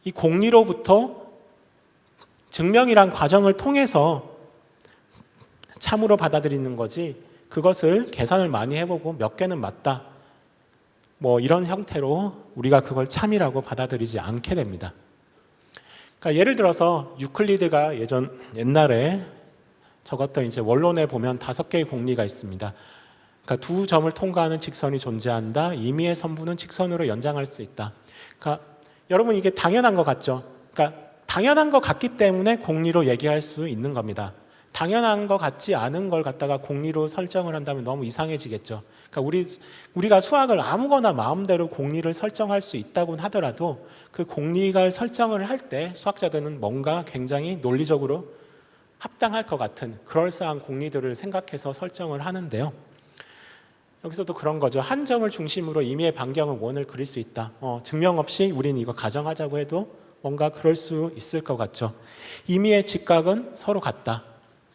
이 공리로부터 증명이란 과정을 통해서 참으로 받아들이는 거지, 그것을 계산을 많이 해보고 몇 개는 맞다, 이런 형태로 우리가 그걸 참이라고 받아들이지 않게 됩니다. 그러니까 예를 들어서 유클리드가 옛날에 적었던 이제 원론에 보면 5개의 공리가 있습니다. 그러니까 두 점을 통과하는 직선이 존재한다. 임의의 선분은 직선으로 연장할 수 있다. 그러니까 여러분, 이게 당연한 것 같죠? 그러니까 당연한 것 같기 때문에 공리로 얘기할 수 있는 겁니다. 당연한 것 같지 않은 걸 갖다가 공리로 설정을 한다면 너무 이상해지겠죠. 그러니까 우리가 수학을 아무거나 마음대로 공리를 설정할 수 있다고 하더라도 그 공리가 설정을 할 때 수학자들은 뭔가 굉장히 논리적으로 합당할 것 같은 그럴싸한 공리들을 생각해서 설정을 하는데요. 여기서도 그런 거죠. 한 점을 중심으로 임의의 반경을 원을 그릴 수 있다. 증명 없이 우리는 이거 가정하자고 해도 뭔가 그럴 수 있을 것 같죠. 임의의 직각은 서로 같다.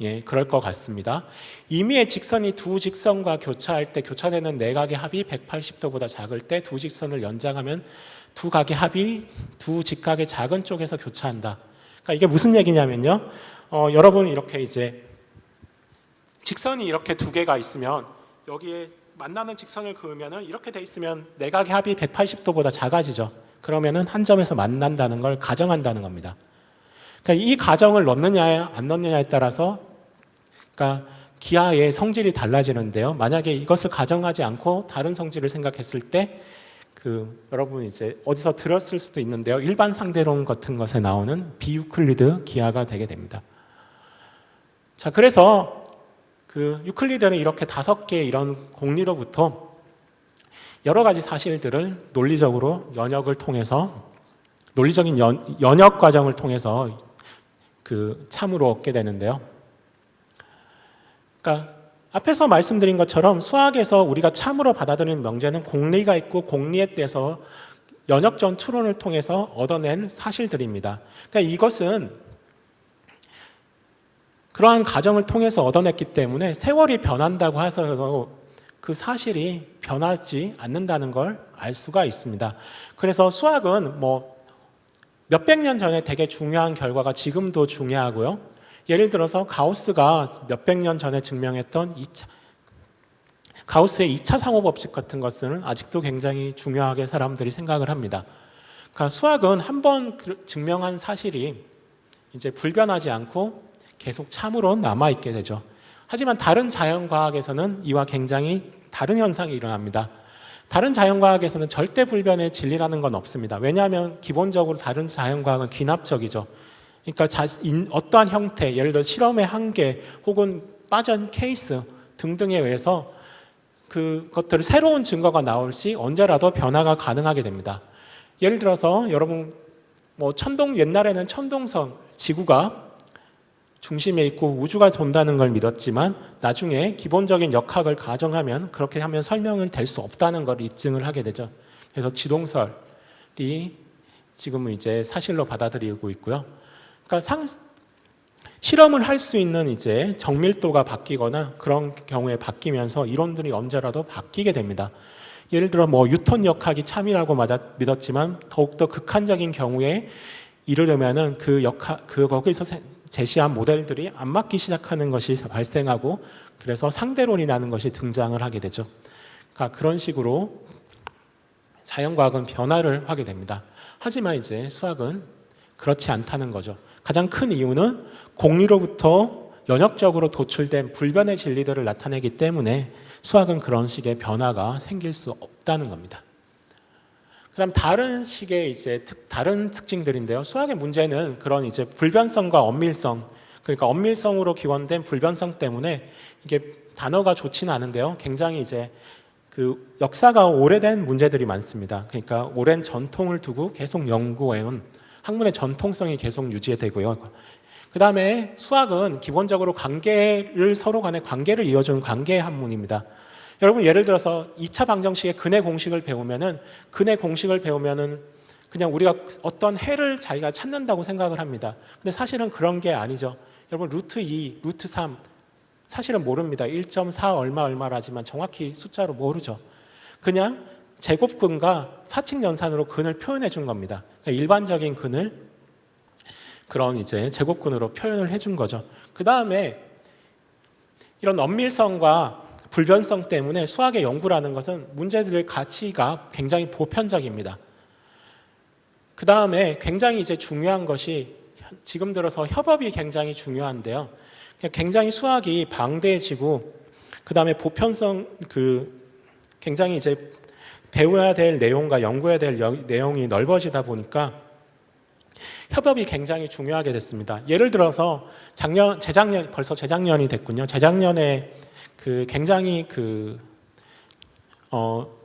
예, 그럴 것 같습니다. 임의의 직선이 두 직선과 교차할 때 교차되는 내각의 합이 180도보다 작을 때 두 직선을 연장하면 두 각의 합이 두 직각의 작은 쪽에서 교차한다. 그러니까 이게 무슨 얘기냐면요. 여러분, 이렇게 이제 직선이 이렇게 두 개가 있으면 여기에 만나는 직선을 그으면은 이렇게 돼 있으면 내각의 합이 180도보다 작아지죠. 그러면은 한 점에서 만난다는 걸 가정한다는 겁니다. 그러니까 이 가정을 넣느냐 안 넣느냐에 따라서 기하의 성질이 달라지는데요. 만약에 이것을 가정하지 않고 다른 성질을 생각했을 때 여러분 이제 어디서 들었을 수도 있는데요. 일반 상대론 같은 것에 나오는 비유클리드 기하가 되게 됩니다. 자, 그래서 유클리드는 이렇게 5개의 이런 공리로부터 여러 가지 사실들을 논리적으로 연역을 통해서 논리적인 연역 과정을 통해서 참으로 얻게 되는데요. 그러니까 앞에서 말씀드린 것처럼 수학에서 우리가 참으로 받아들이는 명제는 공리가 있고 공리에 대해서 연역전 추론을 통해서 얻어낸 사실들입니다. 그러니까 이것은 그러한 과정을 통해서 얻어냈기 때문에 세월이 변한다고 해서 그 사실이 변하지 않는다는 걸 알 수가 있습니다. 그래서 수학은 몇백 년 전에 되게 중요한 결과가 지금도 중요하고요. 예를 들어서 가우스가 몇백 년 전에 증명했던 가우스의 2차 상호 법칙 같은 것은 아직도 굉장히 중요하게 사람들이 생각을 합니다. 그러니까 수학은 한번 증명한 사실이 이제 불변하지 않고 계속 참으로 남아있게 되죠. 하지만 다른 자연과학에서는 이와 굉장히 다른 현상이 일어납니다. 다른 자연과학에서는 절대 불변의 진리라는 건 없습니다. 왜냐하면 기본적으로 다른 자연과학은 귀납적이죠. 그러니까 어떠한 형태, 예를 들어 실험의 한계 혹은 빠진 케이스 등등에 의해서 그것들 새로운 증거가 나올 시 언제라도 변화가 가능하게 됩니다. 예를 들어서 여러분 옛날에는 천동성, 지구가 중심에 있고 우주가 돈다는 걸 믿었지만 나중에 기본적인 역학을 가정하면 그렇게 하면 설명을 될 수 없다는 걸 입증을 하게 되죠. 그래서 지동설이 지금은 이제 사실로 받아들이고 있고요. 그러니까 실험을 할 수 있는 이제 정밀도가 바뀌거나 그런 경우에 바뀌면서 이론들이 언제라도 바뀌게 됩니다. 예를 들어 뉴턴 역학이 참이라고 믿었지만 더욱더 극한적인 경우에 이르려면은 거기서 제시한 모델들이 안 맞기 시작하는 것이 발생하고 그래서 상대론이라는 것이 등장을 하게 되죠. 그러니까 그런 식으로 자연과학은 변화를 하게 됩니다. 하지만 이제 수학은 그렇지 않다는 거죠. 가장 큰 이유는 공리로부터 연역적으로 도출된 불변의 진리들을 나타내기 때문에 수학은 그런 식의 변화가 생길 수 없다는 겁니다. 그다음 다른 식의 이제 다른 특징들인데요. 수학의 문제는 그런 이제 불변성과 엄밀성, 그러니까 엄밀성으로 기원된 불변성 때문에 이게 단어가 좋지는 않은데요. 굉장히 이제 그 역사가 오래된 문제들이 많습니다. 그러니까 오랜 전통을 두고 계속 연구해온 학문의 전통성이 계속 유지되고요. 그 다음에 수학은 기본적으로 서로 간의 관계를 이어주는 관계의 학문입니다. 여러분 예를 들어서 2차 방정식의 근의 공식을 배우면은 그냥 우리가 어떤 해를 자기가 찾는다고 생각을 합니다. 근데 사실은 그런 게 아니죠. 여러분 루트 2, 루트 3 사실은 모릅니다. 1.4 얼마라지만 정확히 숫자로 모르죠. 그냥 제곱근과 사칙 연산으로 근을 표현해 준 겁니다. 그러니까 일반적인 근을 그런 이제 제곱근으로 표현을 해준 거죠. 그 다음에 이런 엄밀성과 불변성 때문에 수학의 연구라는 것은 문제들의 가치가 굉장히 보편적입니다. 그 다음에 굉장히 이제 중요한 것이 지금 들어서 협업이 굉장히 중요한데요. 굉장히 수학이 방대해지고 그 다음에 보편성 굉장히 이제 배워야 될 내용과 연구해야 될 내용이 넓어지다 보니까 협업이 굉장히 중요하게 됐습니다. 예를 들어서 벌써 재작년이 됐군요. 재작년에 굉장히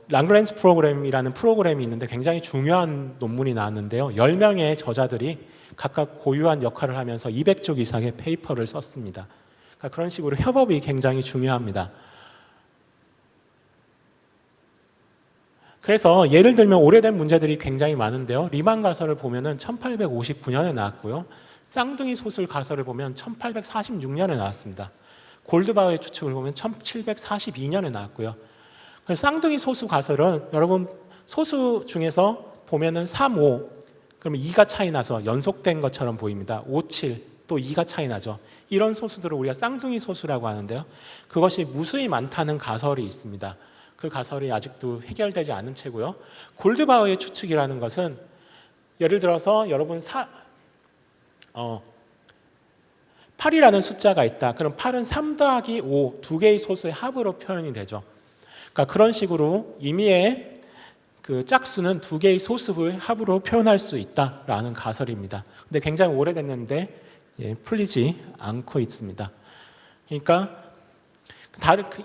랑그랜지 프로그램이라는 프로그램이 있는데 굉장히 중요한 논문이 나왔는데요. 10명의 저자들이 각각 고유한 역할을 하면서 200쪽 이상의 페이퍼를 썼습니다. 그러니까 그런 식으로 협업이 굉장히 중요합니다. 그래서 예를 들면 오래된 문제들이 굉장히 많은데요. 리만 가설을 보면은 1859년에 나왔고요. 쌍둥이 소술 가설을 보면 1846년에 나왔습니다. 골드바우의 추측을 보면 1742년에 나왔고요. 그래서 쌍둥이 소수 가설은 여러분 소수 중에서 보면은 3, 5 그러면 2가 차이 나서 연속된 것처럼 보입니다. 5, 7 또 2가 차이 나죠. 이런 소수들을 우리가 쌍둥이 소수라고 하는데요. 그것이 무수히 많다는 가설이 있습니다. 그 가설이 아직도 해결되지 않은 채고요. 골드바우의 추측이라는 것은 예를 들어서 여러분 8이라는 숫자가 있다. 그럼 8은 3 더하기 5 두 개의 소수의 합으로 표현이 되죠. 그러니까 그런 식으로 임의의 그 짝수는 두 개의 소수의 합으로 표현할 수 있다라는 가설입니다. 근데 굉장히 오래됐는데 풀리지 않고 있습니다. 그러니까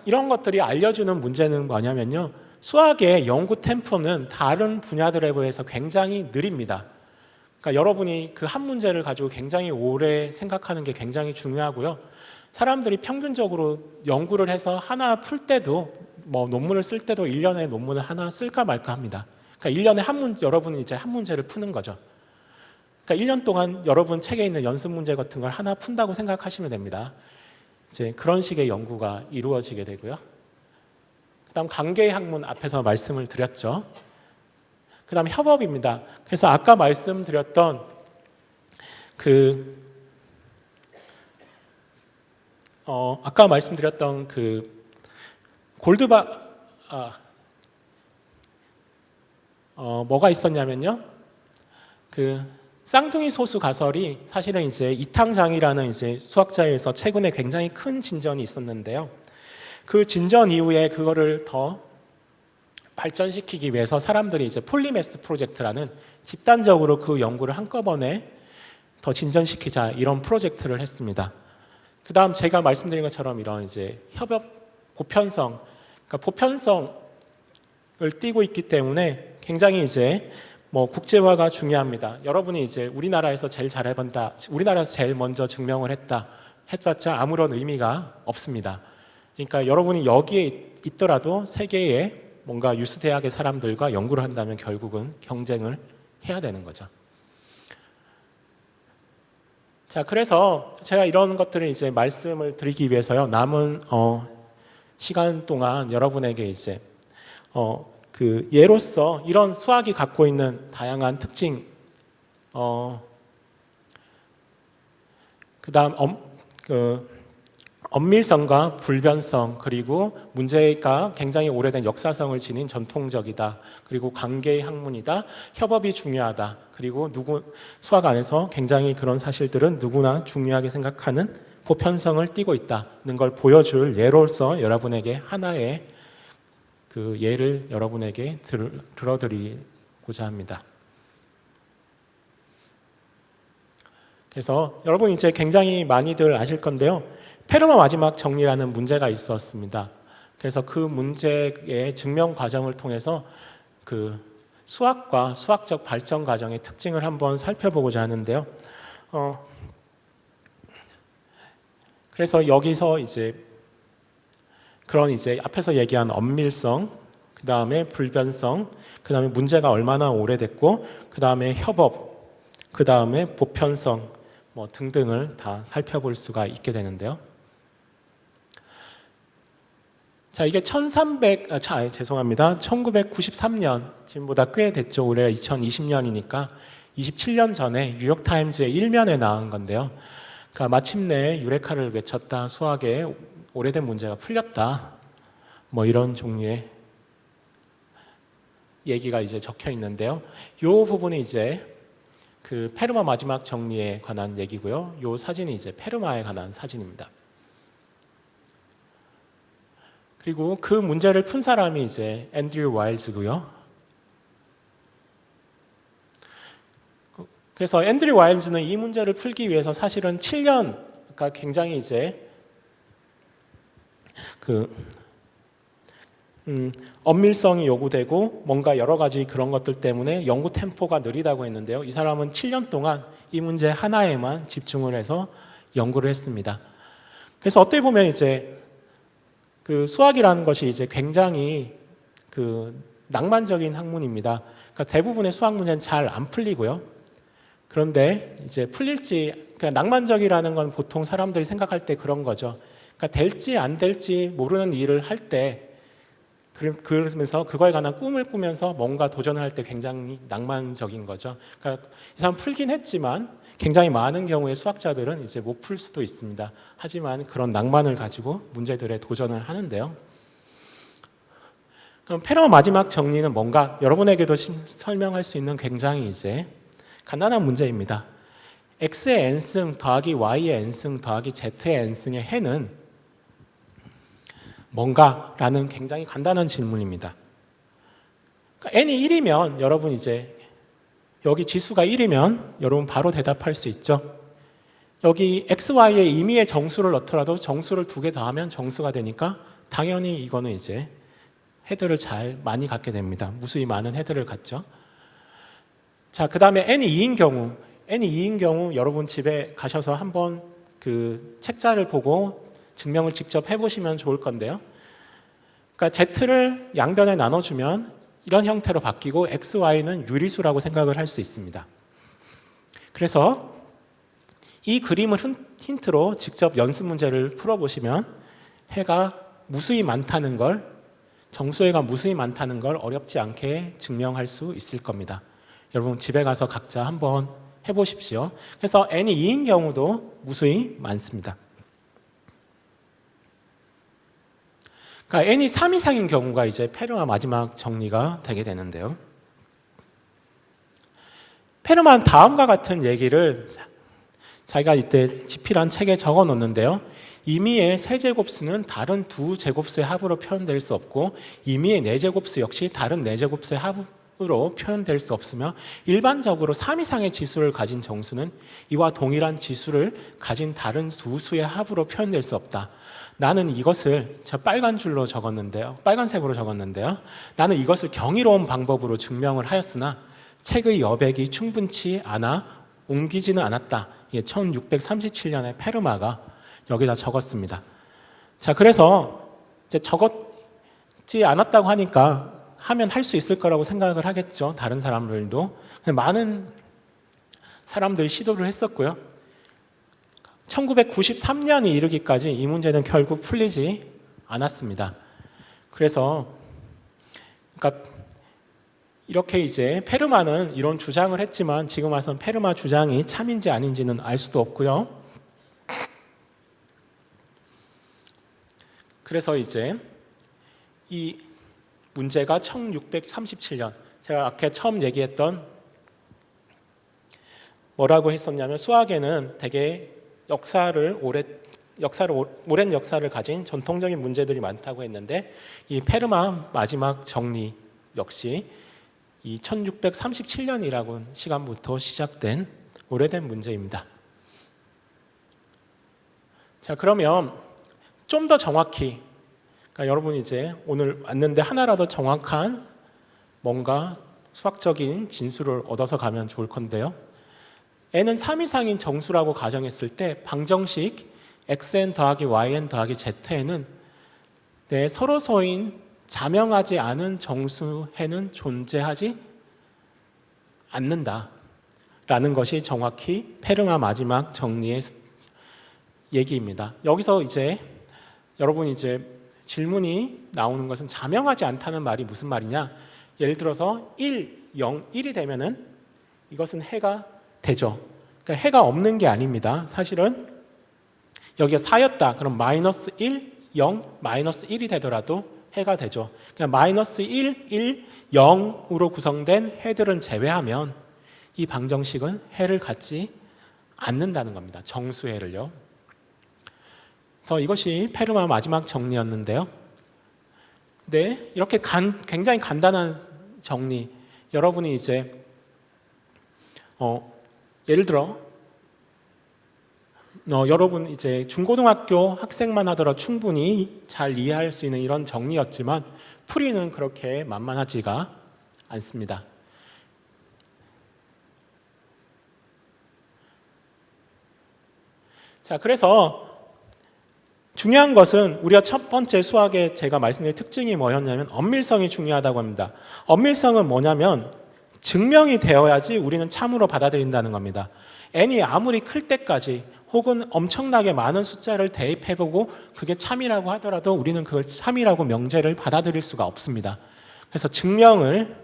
이런 것들이 알려주는 문제는 뭐냐면요. 수학의 연구 템포는 다른 분야들에 비해서 굉장히 느립니다. 그러니까 여러분이 그 한 문제를 가지고 굉장히 오래 생각하는 게 굉장히 중요하고요. 사람들이 평균적으로 연구를 해서 하나 풀 때도 논문을 쓸 때도 1년에 논문을 하나 쓸까 말까 합니다. 그러니까 1년에 여러분이 이제 한 문제를 푸는 거죠. 그러니까 1년 동안 여러분 책에 있는 연습 문제 같은 걸 하나 푼다고 생각하시면 됩니다. 이제 그런 식의 연구가 이루어지게 되고요. 그다음 관계의 학문 앞에서 말씀을 드렸죠. 그다음 협업입니다. 그래서 아까 말씀드렸던 뭐가 있었냐면요. 쌍둥이 소수 가설이 사실은 이제 이탕장이라는 이제 수학자에서 최근에 굉장히 큰 진전이 있었는데요. 그 진전 이후에 그거를 더 발전시키기 위해서 사람들이 이제 폴리매스 프로젝트라는 집단적으로 그 연구를 한꺼번에 더 진전시키자 이런 프로젝트를 했습니다. 그 다음 제가 말씀드린 것처럼 이런 이제 협업 보편성, 그러니까 보편성을 띠고 있기 때문에 굉장히 이제 국제화가 중요합니다. 여러분이 이제 우리나라에서 제일 잘해본다, 우리나라에서 제일 먼저 증명을 했다 해봤자 아무런 의미가 없습니다. 그러니까 여러분이 여기에 있더라도 세계의 뭔가 유수 대학의 사람들과 연구를 한다면 결국은 경쟁을 해야 되는 거죠. 자, 그래서 제가 이런 것들을 이제 말씀을 드리기 위해서요. 남은 시간 동안 여러분에게 이제 예로서 이런 수학이 갖고 있는 다양한 특징, 그다음 엄밀성과 불변성, 그리고 문제가 굉장히 오래된 역사성을 지닌 전통적이다, 그리고 관계의 학문이다, 협업이 중요하다, 그리고 수학 안에서 굉장히 그런 사실들은 누구나 중요하게 생각하는 보편성을 띠고 있다는 걸 보여줄 예로서 여러분에게 하나의 그 예를 여러분에게 들어드리고자 합니다. 그래서 여러분 이제 굉장히 많이들 아실 건데요. 페르마 마지막 정리라는 문제가 있었습니다. 그래서 그 문제의 증명 과정을 통해서 그 수학과 수학적 발전 과정의 특징을 한번 살펴보고자 하는데요. 그래서 여기서 이제 그런 이제 앞에서 얘기한 엄밀성, 그 다음에 불변성, 그 다음에 문제가 얼마나 오래됐고, 그 다음에 협업, 그 다음에 보편성 뭐 등등을 다 살펴볼 수가 있게 되는데요. 자, 이게 1993년, 지금보다 꽤 됐죠. 올해 2020년이니까 27년 전에 뉴욕타임즈의 1면에 나온 건데요. 그러니까 마침내 유레카를 외쳤다, 수학의 오래된 문제가 풀렸다, 뭐 이런 종류의 얘기가 이제 적혀 있는데요. 이 부분이 이제 그 페르마 마지막 정리에 관한 얘기고요. 이 사진이 이제 페르마에 관한 사진입니다. 그리고 그 문제를 푼 사람이 이제 앤드류 와일즈고요. 그래서 앤드류 와일즈는 이 문제를 풀기 위해서 사실은 7년, 그러니까 굉장히 이제 엄밀성이 요구되고 뭔가 여러 가지 그런 것들 때문에 연구 템포가 느리다고 했는데요. 이 사람은 7년 동안 이 문제 하나에만 집중을 해서 연구를 했습니다. 그래서 어떻게 보면 이제 그 수학이라는 것이 이제 굉장히 그 낭만적인 학문입니다. 그러니까 대부분의 수학 문제는 잘 안 풀리고요. 그런데 이제 풀릴지, 그러니까 낭만적이라는 건 보통 사람들이 생각할 때 그런 거죠. 그러니까 될지 안 될지 모르는 일을 할 때, 그러면서 그거에 관한 꿈을 꾸면서 뭔가 도전을 할 때 굉장히 낭만적인 거죠. 그러니까 이 사람 풀긴 했지만 굉장히 많은 경우에 수학자들은 이제 못 풀 수도 있습니다. 하지만 그런 낭만을 가지고 문제들에 도전을 하는데요. 그럼 페르마 마지막 정리는 뭔가 여러분에게도 설명할 수 있는 굉장히 이제 간단한 문제입니다. x의 n승 더하기 y의 n승 더하기 z의 n승의 해는 뭔가라는 굉장히 간단한 질문입니다. 그러니까 n이 1이면 여러분 이제 여기 지수가 1이면 여러분 바로 대답할 수 있죠. 여기 xy의 임의의 정수를 넣더라도 정수를 2개 더하면 정수가 되니까 당연히 이거는 이제 헤드를 잘 많이 갖게 됩니다. 무수히 많은 헤드를 갖죠. 자, 그 다음에 n이 2인 경우 여러분 집에 가셔서 한번 그 책자를 보고 증명을 직접 해보시면 좋을 건데요. 그러니까 z를 양변에 나눠주면 이런 형태로 바뀌고 xy는 유리수라고 생각을 할 수 있습니다. 그래서 이 그림을 힌트로 직접 연습 문제를 풀어보시면 해가 무수히 많다는 걸, 정수해가 무수히 많다는 걸 어렵지 않게 증명할 수 있을 겁니다. 여러분 집에 가서 각자 한번 해보십시오. 그래서 n이 2인 경우도 무수히 많습니다. 그러니까 n이 3 이상인 경우가 이제 페르마 마지막 정리가 되게 되는데요. 페르마는 다음과 같은 얘기를 자기가 이때 집필한 책에 적어 놓는데요. 임의의 세제곱수는 다른 두 제곱수의 합으로 표현될 수 없고 임의의 네제곱수 역시 다른 네제곱수의 합으로 표현될 수 없으며 일반적으로 3 이상의 지수를 가진 정수는 이와 동일한 지수를 가진 다른 두 수의 합으로 표현될 수 없다. 나는 이것을 빨간 줄로 적었는데요. 빨간색으로 적었는데요. 나는 이것을 경이로운 방법으로 증명을 하였으나 책의 여백이 충분치 않아 옮기지는 않았다. 1637년에 페르마가 여기다 적었습니다. 자, 그래서 이제 적었지 않았다고 하니까 하면 할 수 있을 거라고 생각을 하겠죠. 다른 사람들도. 많은 사람들이 시도를 했었고요. 1993년이 이르기까지 이 문제는 결국 풀리지 않았습니다. 그래서 그러니까 이렇게 이제 페르마는 이런 주장을 했지만 지금 와서는 페르마 주장이 참인지 아닌지는 알 수도 없고요. 그래서 이제 이 문제가 1637년, 제가 아까 처음 얘기했던 뭐라고 했었냐면 수학에는 되게 오랜 역사를 가진 전통적인 문제들이 많다고 했는데 이 페르마 마지막 정리 역시 이 1637년이라고 시간부터 시작된 오래된 문제입니다. 자, 그러면 좀 더 정확히, 그러니까 여러분이 이제 오늘 왔는데 하나라도 정확한 뭔가 수학적인 진수를 얻어서 가면 좋을 건데요. n은 3 이상인 정수라고 가정했을 때 방정식 xn 더하기 yn 더하기 zn은 서로서인 자명하지 않은 정수해는 존재하지 않는다라는 것이 정확히 페르마 마지막 정리의 얘기입니다. 여기서 이제 여러분 이제 질문이 나오는 것은 자명하지 않다는 말이 무슨 말이냐? 예를 들어서 1, 0, 1이 되면은 이것은 해가 되죠. 그러니까 해가 없는 게 아닙니다. 사실은 여기가 4였다. 그럼 마이너스 1, 0, 마이너스 1이 되더라도 해가 되죠. 그러니까 마이너스 1, 1, 0으로 구성된 해들은 제외하면 이 방정식은 해를 갖지 않는다는 겁니다. 정수해를요. 그래서 이것이 페르마 마지막 정리였는데요. 네, 이렇게 굉장히 간단한 정리. 여러분이 이제 예를 들어 여러분 이제 중고등학교 학생만 하더라도 충분히 잘 이해할 수 있는 이런 정리였지만 풀이는 그렇게 만만하지가 않습니다. 자, 그래서 중요한 것은 우리가 첫 번째 수학에 제가 말씀드린 특징이 뭐였냐면 엄밀성이 중요하다고 합니다. 엄밀성은 뭐냐면 증명이 되어야지 우리는 참으로 받아들인다는 겁니다. n이 아무리 클 때까지 혹은 엄청나게 많은 숫자를 대입해보고 그게 참이라고 하더라도 우리는 그걸 참이라고 명제를 받아들일 수가 없습니다. 그래서 증명을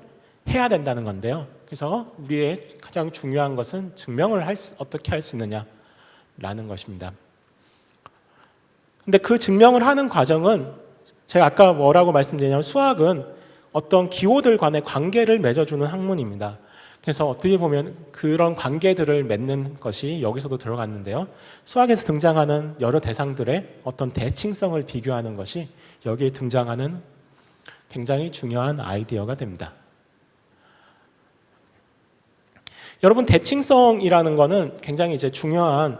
해야 된다는 건데요. 그래서 우리의 가장 중요한 것은 증명을 어떻게 할 수 있느냐라는 것입니다. 근데 그 증명을 하는 과정은 제가 아까 뭐라고 말씀드렸냐면 수학은 어떤 기호들 간의 관계를 맺어주는 학문입니다. 그래서 어떻게 보면 그런 관계들을 맺는 것이 여기서도 들어갔는데요. 수학에서 등장하는 여러 대상들의 어떤 대칭성을 비교하는 것이 여기에 등장하는 굉장히 중요한 아이디어가 됩니다. 여러분, 대칭성이라는 것은 굉장히 이제 중요한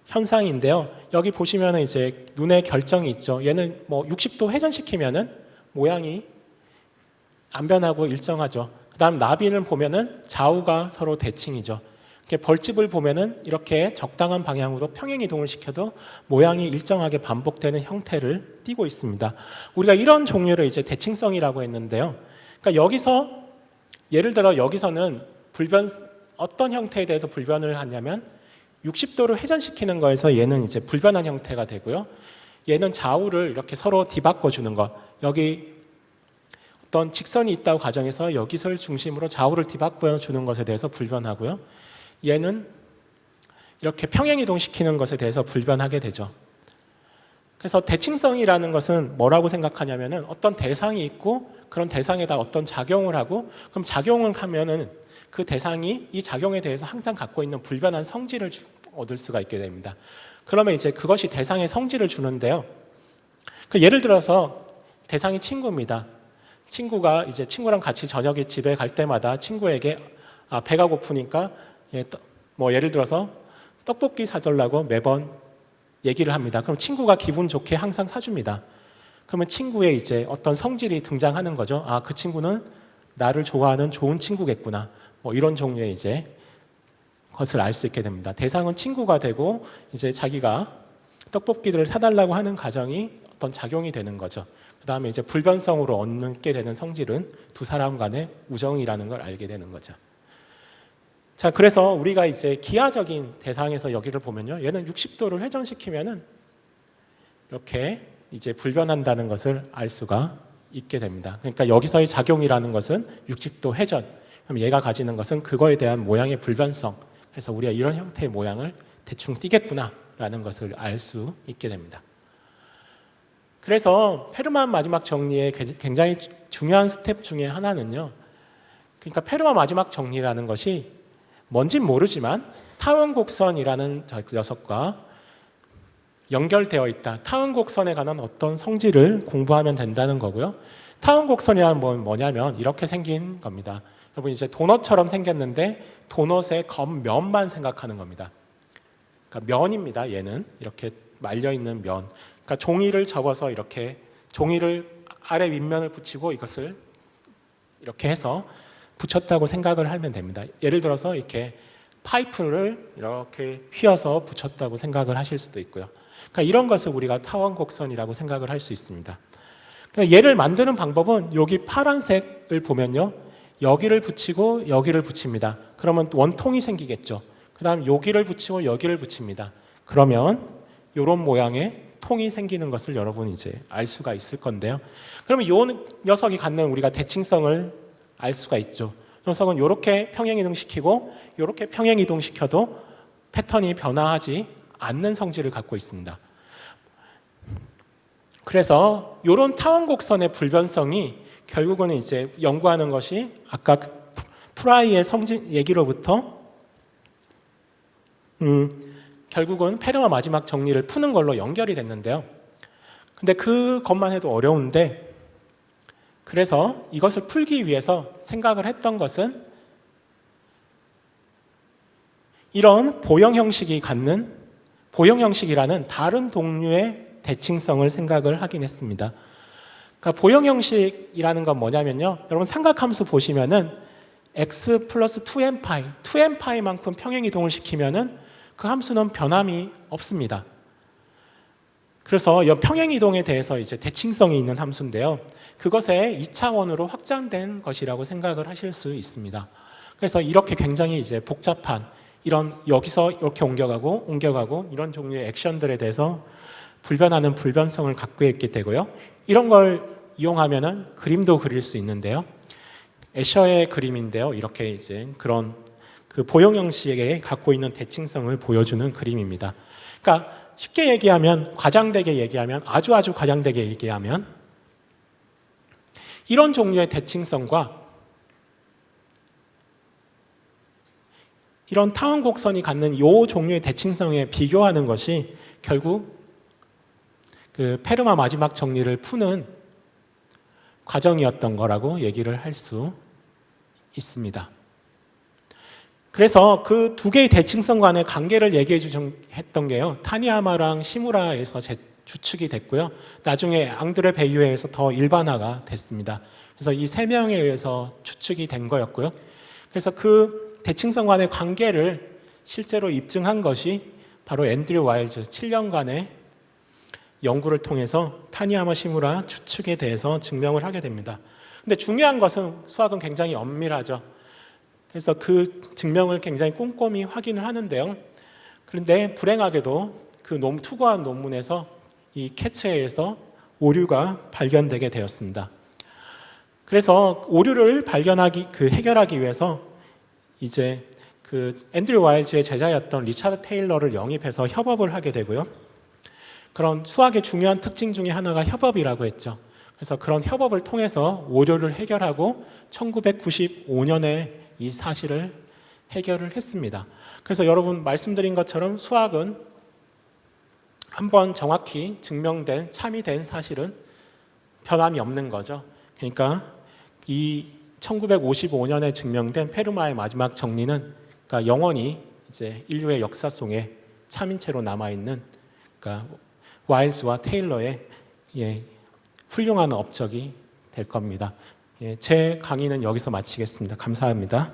현상인데요. 여기 보시면은 이제 눈의 결정이 있죠. 얘는 뭐 60도 회전시키면은 모양이 안 변하고 일정하죠. 그다음 나비를 보면은 좌우가 서로 대칭이죠. 이렇게 벌집을 보면은 이렇게 적당한 방향으로 평행 이동을 시켜도 모양이 일정하게 반복되는 형태를 띠고 있습니다. 우리가 이런 종류를 이제 대칭성이라고 했는데요. 그러니까 여기서 예를 들어 여기서는 어떤 형태에 대해서 불변을 하냐면 60도를 회전시키는 거에서 얘는 이제 불변한 형태가 되고요. 얘는 좌우를 이렇게 서로 뒤바꿔 주는 것. 여기 어떤 직선이 있다고 가정해서 여기서를 중심으로 좌우를 뒤바꿔 주는 것에 대해서 불변하고요. 얘는 이렇게 평행 이동시키는 것에 대해서 불변하게 되죠. 그래서 대칭성이라는 것은 뭐라고 생각하냐면은 어떤 대상이 있고 그런 대상에다 어떤 작용을 하고 그럼 작용을 하면은 그 대상이 이 작용에 대해서 항상 갖고 있는 불변한 성질을 얻을 수가 있게 됩니다. 그러면 이제 그것이 대상의 성질을 주는데요. 예를 들어서 대상이 친구입니다. 친구가 이제 친구랑 같이 저녁에 집에 갈 때마다 친구에게 배가 고프니까 예를 들어서 떡볶이 사달라고 매번 얘기를 합니다. 그럼 친구가 기분 좋게 항상 사줍니다. 그러면 친구의 이제 어떤 성질이 등장하는 거죠. 그 친구는 나를 좋아하는 좋은 친구겠구나. 이런 종류의 이제 것을 알 수 있게 됩니다. 대상은 친구가 되고 이제 자기가 떡볶이를 사달라고 하는 가정이 어떤 작용이 되는 거죠. 그 다음에 이제 불변성으로 얻게 되는 성질은 두 사람 간의 우정이라는 걸 알게 되는 거죠. 자, 그래서 우리가 이제 기하적인 대상에서 여기를 보면요, 얘는 60도를 회전시키면은 이렇게 이제 불변한다는 것을 알 수가 있게 됩니다. 그러니까 여기서의 작용이라는 것은 60도 회전. 그럼 얘가 가지는 것은 그거에 대한 모양의 불변성. 그래서 우리가 이런 형태의 모양을 대충 띠겠구나라는 것을 알 수 있게 됩니다. 그래서 페르만 마지막 정리의 굉장히 중요한 스텝 중에 하나는요. 그러니까 페르만 마지막 정리라는 것이 뭔진 모르지만 타원 곡선이라는 녀석과 연결되어 있다. 타원 곡선에 관한 어떤 성질을 공부하면 된다는 거고요. 타원 곡선이란 뭐냐면 이렇게 생긴 겁니다. 여러분 이제 도넛처럼 생겼는데 도넛의 겉면만 생각하는 겁니다. 그러니까 면입니다. 얘는 이렇게 말려 있는 면. 그러니까 종이를 접어서 이렇게 종이를 아래 윗면을 붙이고 이것을 이렇게 해서 붙였다고 생각을 하면 됩니다. 예를 들어서 이렇게 파이프를 이렇게 휘어서 붙였다고 생각을 하실 수도 있고요. 그러니까 이런 것을 우리가 타원 곡선이라고 생각을 할 수 있습니다. 그러니까 얘를 만드는 방법은 여기 파란색을 보면요. 여기를 붙이고 여기를 붙입니다. 그러면 원통이 생기겠죠. 그 다음 여기를 붙이고 여기를 붙입니다. 그러면 이런 모양의 통이 생기는 것을 여러분 이제 알 수가 있을 건데요. 그러면 이 녀석이 갖는 우리가 대칭성을 알 수가 있죠. 이 녀석은 이렇게 평행이동시키고 이렇게 평행이동시켜도 패턴이 변화하지 않는 성질을 갖고 있습니다. 그래서 이런 타원곡선의 불변성이 결국은 이제 연구하는 것이 아까 프라이의 성질 얘기로부터 결국은 페르마 마지막 정리를 푸는 걸로 연결이 됐는데요. 근데 그것만 해도 어려운데 그래서 이것을 풀기 위해서 생각을 했던 것은 이런 보형 형식이 갖는 보형 형식이라는 다른 동류의 대칭성을 생각을 하긴 했습니다. 그러니까 보형 형식이라는 건 뭐냐면요. 여러분 삼각함수 보시면은 x 플러스 2n파이, 2n파이만큼 평행이동을 시키면은 그 함수는 변함이 없습니다. 그래서 이 평행이동에 대해서 이제 대칭성이 있는 함수인데요. 그것의 2차원으로 확장된 것이라고 생각을 하실 수 있습니다. 그래서 이렇게 굉장히 이제 복잡한 이런 여기서 이렇게 옮겨가고 이런 종류의 액션들에 대해서 불변하는 불변성을 갖고 있게 되고요. 이런 걸 이용하면은 그림도 그릴 수 있는데요. 애셔의 그림인데요. 이렇게 이제 그런 그 보형 형식에 갖고 있는 대칭성을 보여주는 그림입니다. 그러니까 쉽게 얘기하면 과장되게 얘기하면 아주 과장되게 얘기하면 이런 종류의 대칭성과 이런 타원곡선이 갖는 이 종류의 대칭성에 비교하는 것이 결국 그 페르마 마지막 정리를 푸는 과정이었던 거라고 얘기를 할 수 있습니다. 그래서 그 두 개의 대칭성 간의 관계를 얘기해 주셨던 게요. 타니야마랑 시무라에서 주축이 됐고요. 나중에 앙드레 베이유에서 더 일반화가 됐습니다. 그래서 이 세 명에 의해서 추측이 된 거였고요. 그래서 그 대칭성 간의 관계를 실제로 입증한 것이 바로 앤드류 와일즈 7년간의 연구를 통해서 타니야마 시무라 추측에 대해서 증명을 하게 됩니다. 근데 중요한 것은 수학은 굉장히 엄밀하죠. 그래서 그 증명을 굉장히 꼼꼼히 확인을 하는데요. 그런데 불행하게도 그 투고한 논문에서 이 캐츠에서 오류가 발견되게 되었습니다. 그래서 오류를 해결하기 위해서 이제 그 앤드류 와일즈의 제자였던 리차드 테일러를 영입해서 협업을 하게 되고요. 그런 수학의 중요한 특징 중에 하나가 협업이라고 했죠. 그래서 그런 협업을 통해서 오류를 해결하고 1995년에 이 사실을 해결을 했습니다. 그래서 여러분 말씀드린 것처럼 수학은 한번 정확히 증명된 참이된 사실은 변함이 없는 거죠. 그러니까 이 1955년에 증명된 페르마의 마지막 정리는 그러니까 영원히 이제 인류의 역사 속에 참인 채로 남아 있는 그러니까 와일즈와 테일러의 훌륭한 업적이 될 겁니다. 제 강의는 여기서 마치겠습니다. 감사합니다.